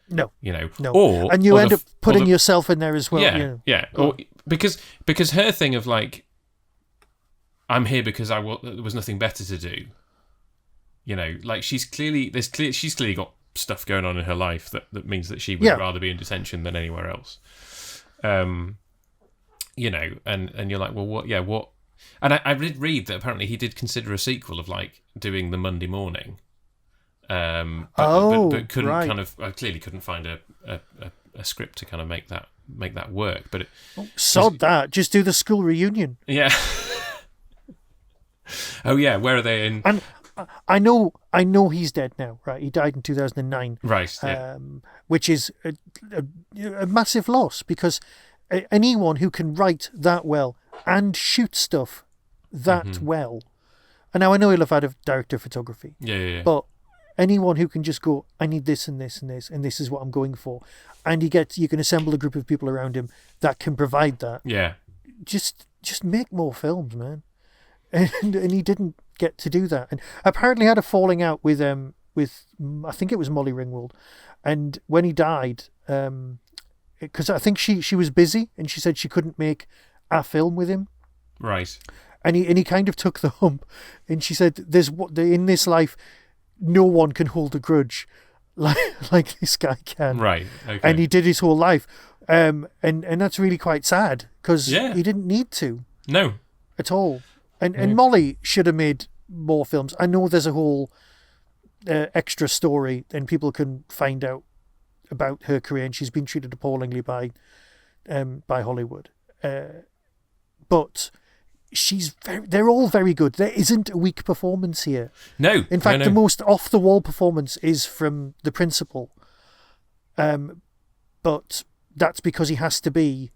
No, no. And you end up putting yourself in there as well. Yeah. Or because her thing of I'm here because there was nothing better to do. She's clearly got stuff going on in her life that means that she would rather be in detention than anywhere else. And you're like, well, what? And I did read that apparently he did consider a sequel of doing the Monday morning. But couldn't clearly couldn't find a script to kind of make that work. But that. Just do the school reunion. Yeah. Oh yeah, where are they in? And I know he's dead now, right? He died in 2009. Right, yeah. Which is a massive loss, because anyone who can write that well and shoot stuff that well, and now I know he'll have had a director of photography, but anyone who can just go, I need this and this and this, and this is what I'm going for, and you can assemble a group of people around him that can provide that. Yeah. Just make more films, man. And he didn't get to do that, and apparently had a falling out with I think it was Molly Ringwald, and when he died, because I think she was busy, and she said she couldn't make a film with him, right? And he kind of took the hump, and she said, in this life, no one can hold a grudge like this guy can, right? Okay. And he did his whole life, and that's really quite sad, because he didn't need to, no, at all. And Molly should have made more films. I know there's a whole extra story, and people can find out about her career, and she's been treated appallingly by Hollywood. But they're all very good. There isn't a weak performance here. No. In fact, the most off-the-wall performance is from the principal. But that's because he has to be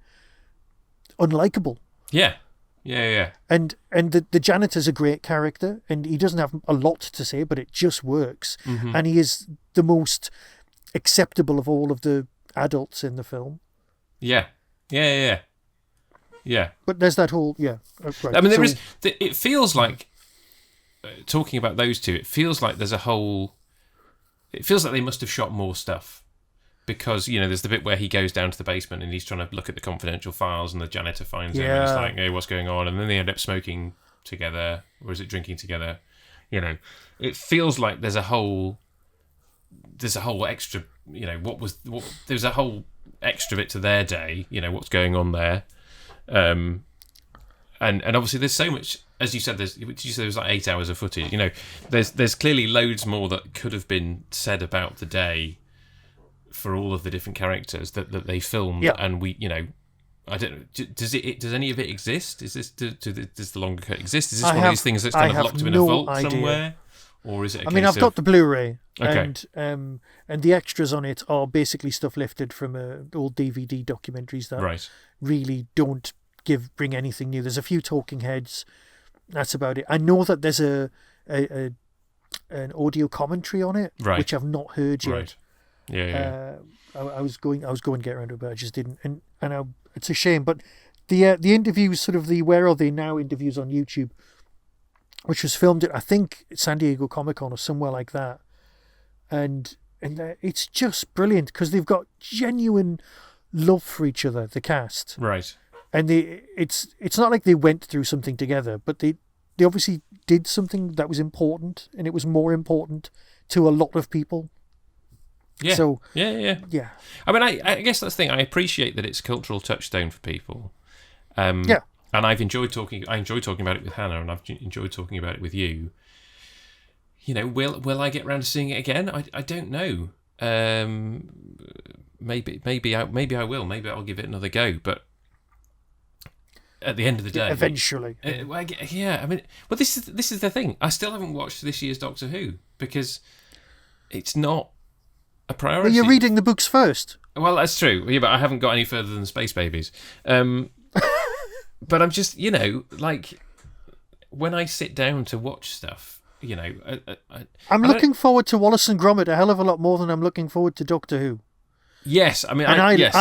unlikable. Yeah. And the janitor's a great character, and he doesn't have a lot to say, but it just works. Mm-hmm. And he is the most acceptable of all of the adults in the film. Yeah. But there's that whole right. I mean, it feels like talking about those two. It feels like there's a whole. It feels like they must have shot more stuff, because there's the bit where he goes down to the basement and he's trying to look at the confidential files, and the janitor finds him and it's like, hey, what's going on? And then they end up smoking together, or is it drinking together? It feels like there's a whole extra. There's a whole extra bit to their day. What's going on there. And obviously there's so much, as you said, there's like 8 hours of footage. There's clearly loads more that could have been said about the day for all of the different characters that they filmed. And we, I don't. Does any of it exist? Is this does the longer cut exist? Is this one of these things that's kind of locked up in a vault somewhere, or is it? I've got the Blu-ray, okay. and the extras on it are basically stuff lifted from old DVD documentaries that really don't bring anything new. There's a few talking heads. That's about it. I know that there's an audio commentary on it, which I've not heard yet. Right. Yeah. I was going to get around to it, but I just didn't. And it's a shame. But the interviews, sort of the Where Are They Now interviews on YouTube, which was filmed at, I think, San Diego Comic-Con or somewhere like that, and it's just brilliant because they've got genuine love for each other, the cast. Right. And it's not like they went through something together, but they obviously did something that was important, and it was more important to a lot of people. Yeah. So, yeah. I mean, I guess that's the thing. I appreciate that it's a cultural touchstone for people. And I've enjoyed talking. I enjoy talking about it with Hannah, and I've enjoyed talking about it with you. Will I get around to seeing it again? I don't know. Maybe I will. Maybe I'll give it another go. But at the end of the day, eventually, I mean, well, this is the thing. I still haven't watched this year's Doctor Who because it's not a priority. Well, you're reading the books first. Well, that's true. Yeah, but I haven't got any further than Space Babies. But I'm just, like when I sit down to watch stuff, I'm looking forward to Wallace and Gromit a hell of a lot more than I'm looking forward to Doctor Who. Yes, I mean, I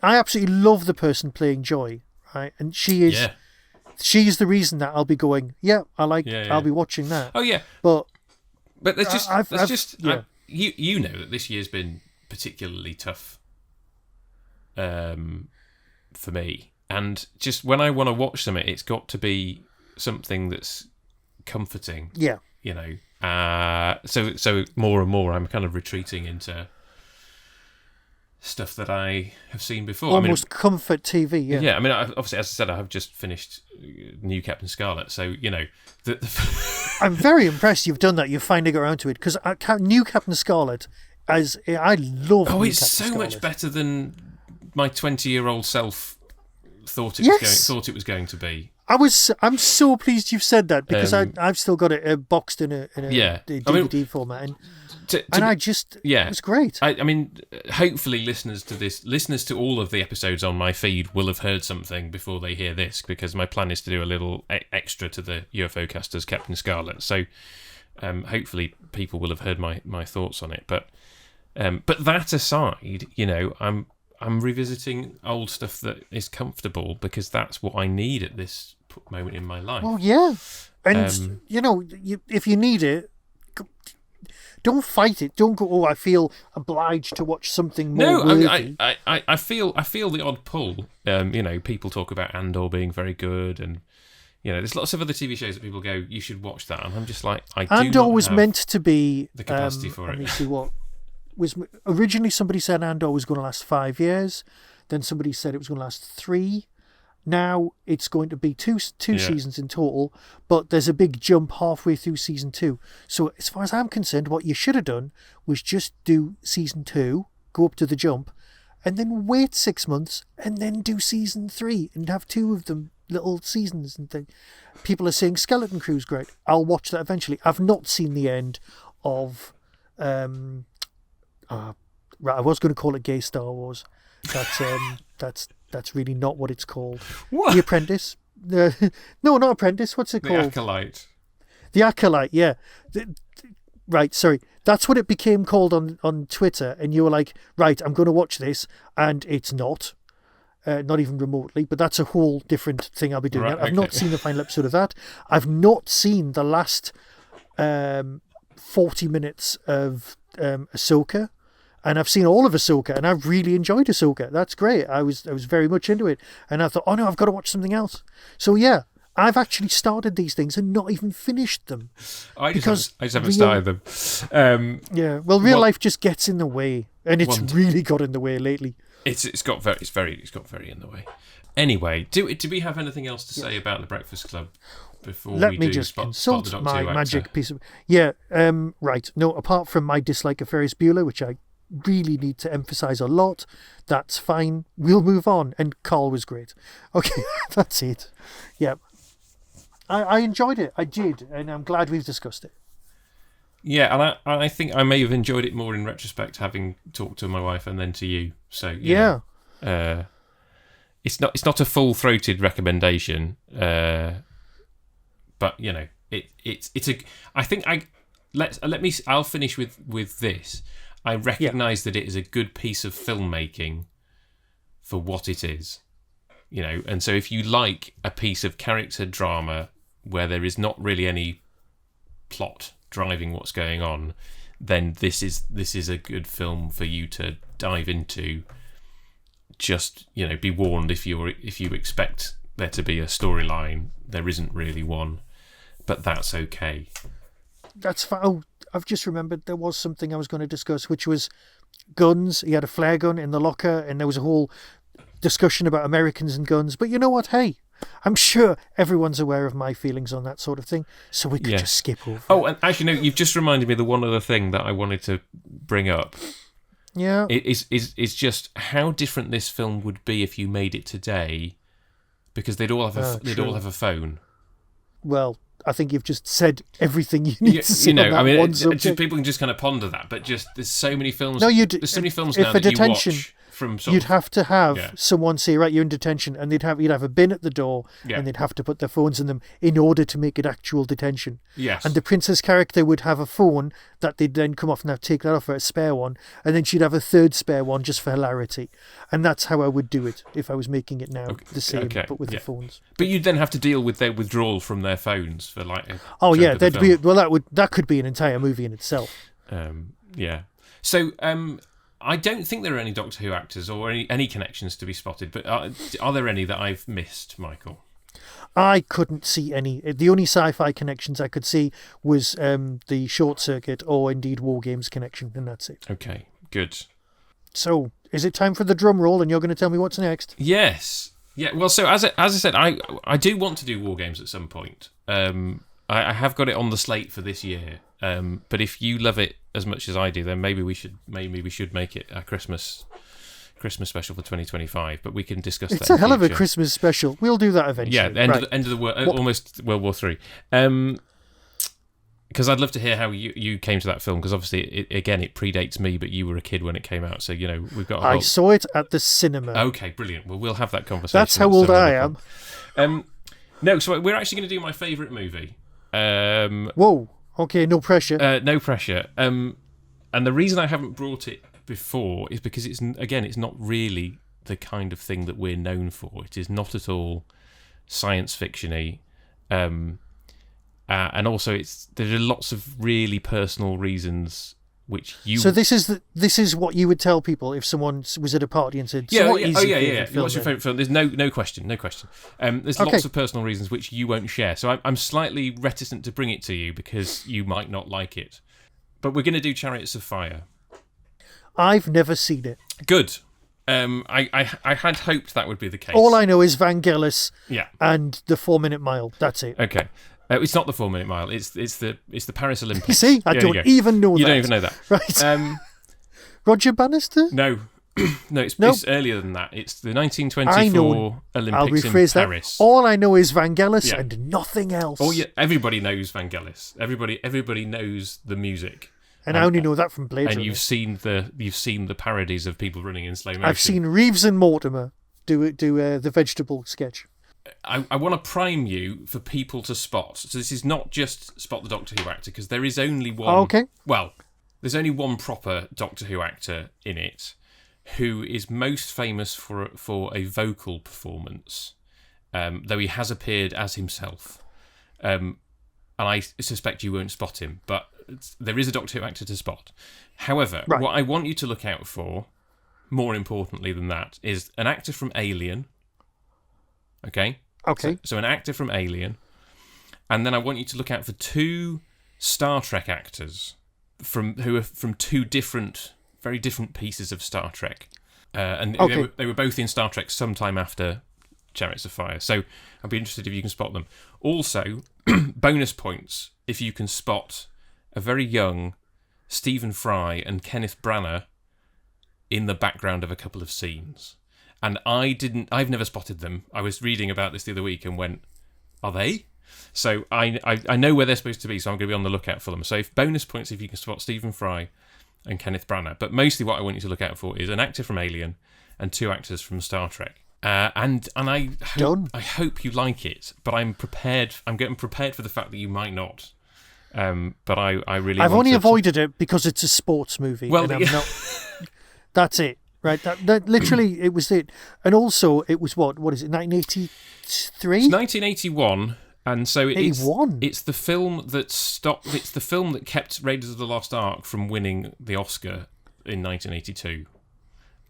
absolutely love the person playing Joy, right? And she is, she's the reason that I'll be going. Yeah, I'll be watching that. Oh yeah, but there's just, you know that this year's been particularly tough, for me. And just when I want to watch something, it's got to be something that's comforting. Yeah. So more and more, I'm kind of retreating into stuff that I have seen before. Almost comfort TV, yeah. Yeah, I mean, obviously, as I said, I have just finished New Captain Scarlet, so, I'm very impressed you've done that. You're finally got around to it, because New Captain Scarlet, I love New it's Captain so Scarlet. much better than my 20-year-old self thought it was going to be. I'm so pleased you've said that, because I've still got it boxed in a DVD format, and it was great. I mean, hopefully listeners to all of the episodes on my feed will have heard something before they hear this, because my plan is to do a little extra to the UFO cast as Captain Scarlet. So hopefully people will have heard my thoughts on it. But that aside, I'm revisiting old stuff that is comfortable, because that's what I need at this moment in my life. Well, yeah. And, if you need it, don't fight it. Don't go, I feel obliged to watch something more worthy. I feel the odd pull. People talk about Andor being very good, and, there's lots of other TV shows that people go, you should watch that. And I'm just like, Andor was meant to be the capacity for it. Let me see what... originally somebody said Andor was going to last 5 years, then somebody said it was going to last 3. Now it's going to be two seasons in total, but there's a big jump halfway through season 2. So as far as I'm concerned, what you should have done was just do season 2, go up to the jump, and then wait 6 months, and then do season 3 and have 2 of them little seasons and things. People are saying Skeleton Crew's great. I'll watch that eventually. I've not seen the end of I was going to call it Gay Star Wars. That's really not what it's called. What? The Apprentice. no, not Apprentice. What's it The called? Acolyte. The Acolyte. Yeah. Right. Sorry. That's what it became called on Twitter, and you were like, right, I'm going to watch this, and it's not. Not even remotely, but that's a whole different thing I'll be doing. Right, I've not seen the final episode of that. I've not seen the last 40 minutes of Ahsoka, and I've seen all of Ahsoka, and I've really enjoyed Ahsoka. That's great. I was very much into it, and I thought, oh no, I've got to watch something else. So yeah, I've actually started these things and not even finished them. I just haven't started them. Yeah, well, real life just gets in the way, and it's really got in the way lately. It's got very in the way. Anyway, do we have anything else to say about the Breakfast Club before Let we me do just spot consult the Doctor my Who actor? magic piece of... Yeah, right. No, apart from my dislike of Ferris Bueller, which I really need to emphasise a lot, that's fine. We'll move on. And Carl was great. Okay, that's it. Yeah. I enjoyed it. I did. And I'm glad we've discussed it. Yeah, and I think I may have enjoyed it more in retrospect, having talked to my wife and then to you. So yeah, it's not a full-throated recommendation, but you know, it's a. I think I'll finish with this. I recognise that it is a good piece of filmmaking for what it is, you know, and so if you like a piece of character drama where there is not really any plot driving what's going on, then this is a good film for you to dive into. Just, you know, be warned if you expect there to be a storyline, there isn't really one, but that's okay. That's fine. Oh, I've just remembered there was something I was going to discuss, which was guns. He had a flare gun in the locker, and there was a whole discussion about Americans and guns. But you know what? Hey, I'm sure everyone's aware of my feelings on that sort of thing, so we could just skip over. Oh, and actually, no, you've just reminded me of the one other thing that I wanted to bring up. Yeah, it's just how different this film would be if you made it today, because they'd all have a phone. Well, I think you've just said everything you need to say. You know, on that I mean, one subject. people can just kind of ponder that, but just there's so many films. No, there's so many films now that you watch from. You'd have to have someone say, right, you're in detention, and you'd have a bin at the door, and they'd have to put their phones in them in order to make it actual detention. Yes. And the princess character would have a phone that they'd then come off and have to take that off for a spare one, and then she'd have a third spare one just for hilarity. And that's how I would do it if I was making it now, the same, but with the phones. But you'd then have to deal with their withdrawal from their phones for like. That could be an entire movie in itself. So. I don't think there are any Doctor Who actors or any connections to be spotted, but are there any that I've missed, Michael? I couldn't see any. The only sci-fi connections I could see was the Short Circuit or indeed War Games connection, and that's it. Okay, good. So, is it time for the drum roll, and you're going to tell me what's next? Yes. Yeah, well, so as I said, I do want to do War Games at some point. I have got it on the slate for this year. But if you love it as much as I do, then maybe we should make it a Christmas special for 2025. But we can discuss that. It's a hell of a Christmas special. We'll do that eventually. Yeah, end of the world, almost World War III. Because I'd love to hear how you came to that film. Because obviously, it predates me, but you were a kid when it came out, so you know we've got. I saw it at the cinema. Okay, brilliant. Well, we'll have that conversation. That's how old I am. No, so we're actually going to do my favourite movie. Whoa. Okay, no pressure. No pressure. And the reason I haven't brought it before is because it's not really the kind of thing that we're known for. It is not at all science fiction-y. And also there are lots of really personal reasons which you. So this is what you would tell people if someone was at a party and said, "So what is your favourite film?" What's your favourite film? There's no question. There's lots of personal reasons which you won't share. So I'm slightly reticent to bring it to you because you might not like it. But we're going to do Chariots of Fire. I've never seen it. Good. I had hoped that would be the case. All I know is Vangelis and the 4-Minute Mile. That's it. Okay. It's not the 4-Minute Mile. It's the Paris Olympics. You see, I don't even know that. You don't even know that, right? Roger Bannister? No, it's earlier than that. It's the 1924 Olympics in Paris. That. All I know is Vangelis and nothing else. Oh yeah, everybody knows Vangelis. Everybody knows the music. And I only know that from Blade Runner. And you've seen the parodies of people running in slow motion. I've seen Reeves and Mortimer do the vegetable sketch. I want to prime you for people to spot. So this is not just spot the Doctor Who actor, because there is only one. Oh, okay. Well, there's only one proper Doctor Who actor in it, who is most famous for a vocal performance, though he has appeared as himself. And I suspect you won't spot him, but there is a Doctor Who actor to spot. However, what I want you to look out for, more importantly than that, is an actor from Alien. Okay? Okay. So an actor from Alien. And then I want you to look out for 2 Star Trek actors who are from 2 very different pieces of Star Trek. And they were both in Star Trek sometime after Chariots of Fire. So I'd be interested if you can spot them. Also, bonus points if you can spot a very young Stephen Fry and Kenneth Branagh in the background of a couple of scenes. And I've never spotted them. I was reading about this the other week and went, are they? So I know where they're supposed to be, so I'm going to be on the lookout for them. So bonus points if you can spot Stephen Fry and Kenneth Branagh. But mostly what I want you to look out for is an actor from Alien and 2 actors from Star Trek. And I hope you like it, but I'm getting prepared for the fact that you might not. But I've only avoided it because it's a sports movie. Well, and I'm not. That's it, right? That literally it was it, and also it was what is it? 1983. It's 1981, and so it's the film that stopped. It's the film that kept Raiders of the Lost Ark from winning the Oscar in 1982.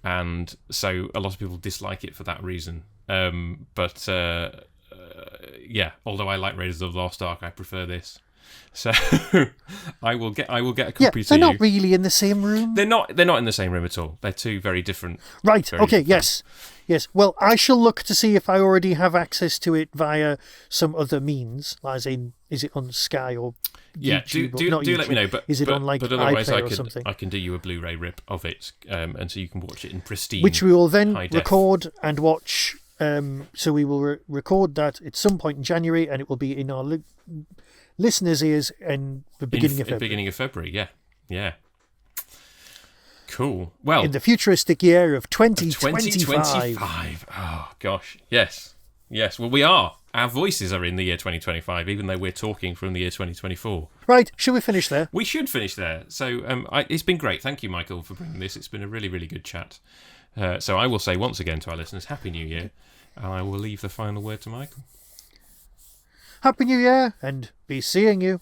And so a lot of people dislike it for that reason. But although I like Raiders of the Lost Ark, I prefer this. So I will get a copy to you. They're not really in the same room. They're not in the same room at all. They're 2 very different. Right. Very okay. different. Yes. Well, I shall look to see if I already have access to it via some other means. As in, is it on Sky or YouTube? Do let me know. But is it on like otherwise iPlayer or something? I can do you a Blu-ray rip of it, and so you can watch it in pristine. Which we will then high def. record and watch. So we will record that at some point in January, and it will be in our listeners' ears in the beginning of February. Beginning of February, yeah. Cool. Well, in the futuristic year of 2025. Oh gosh, yes. Well, we are. Our voices are in the year 2025, even though we're talking from the year 2024. Right. Should we finish there? We should finish there. So it's been great. Thank you, Michael, for bringing this. It's been a really, really good chat. So I will say once again to our listeners, Happy New Year, and I will leave the final word to Michael. Happy New Year, and be seeing you.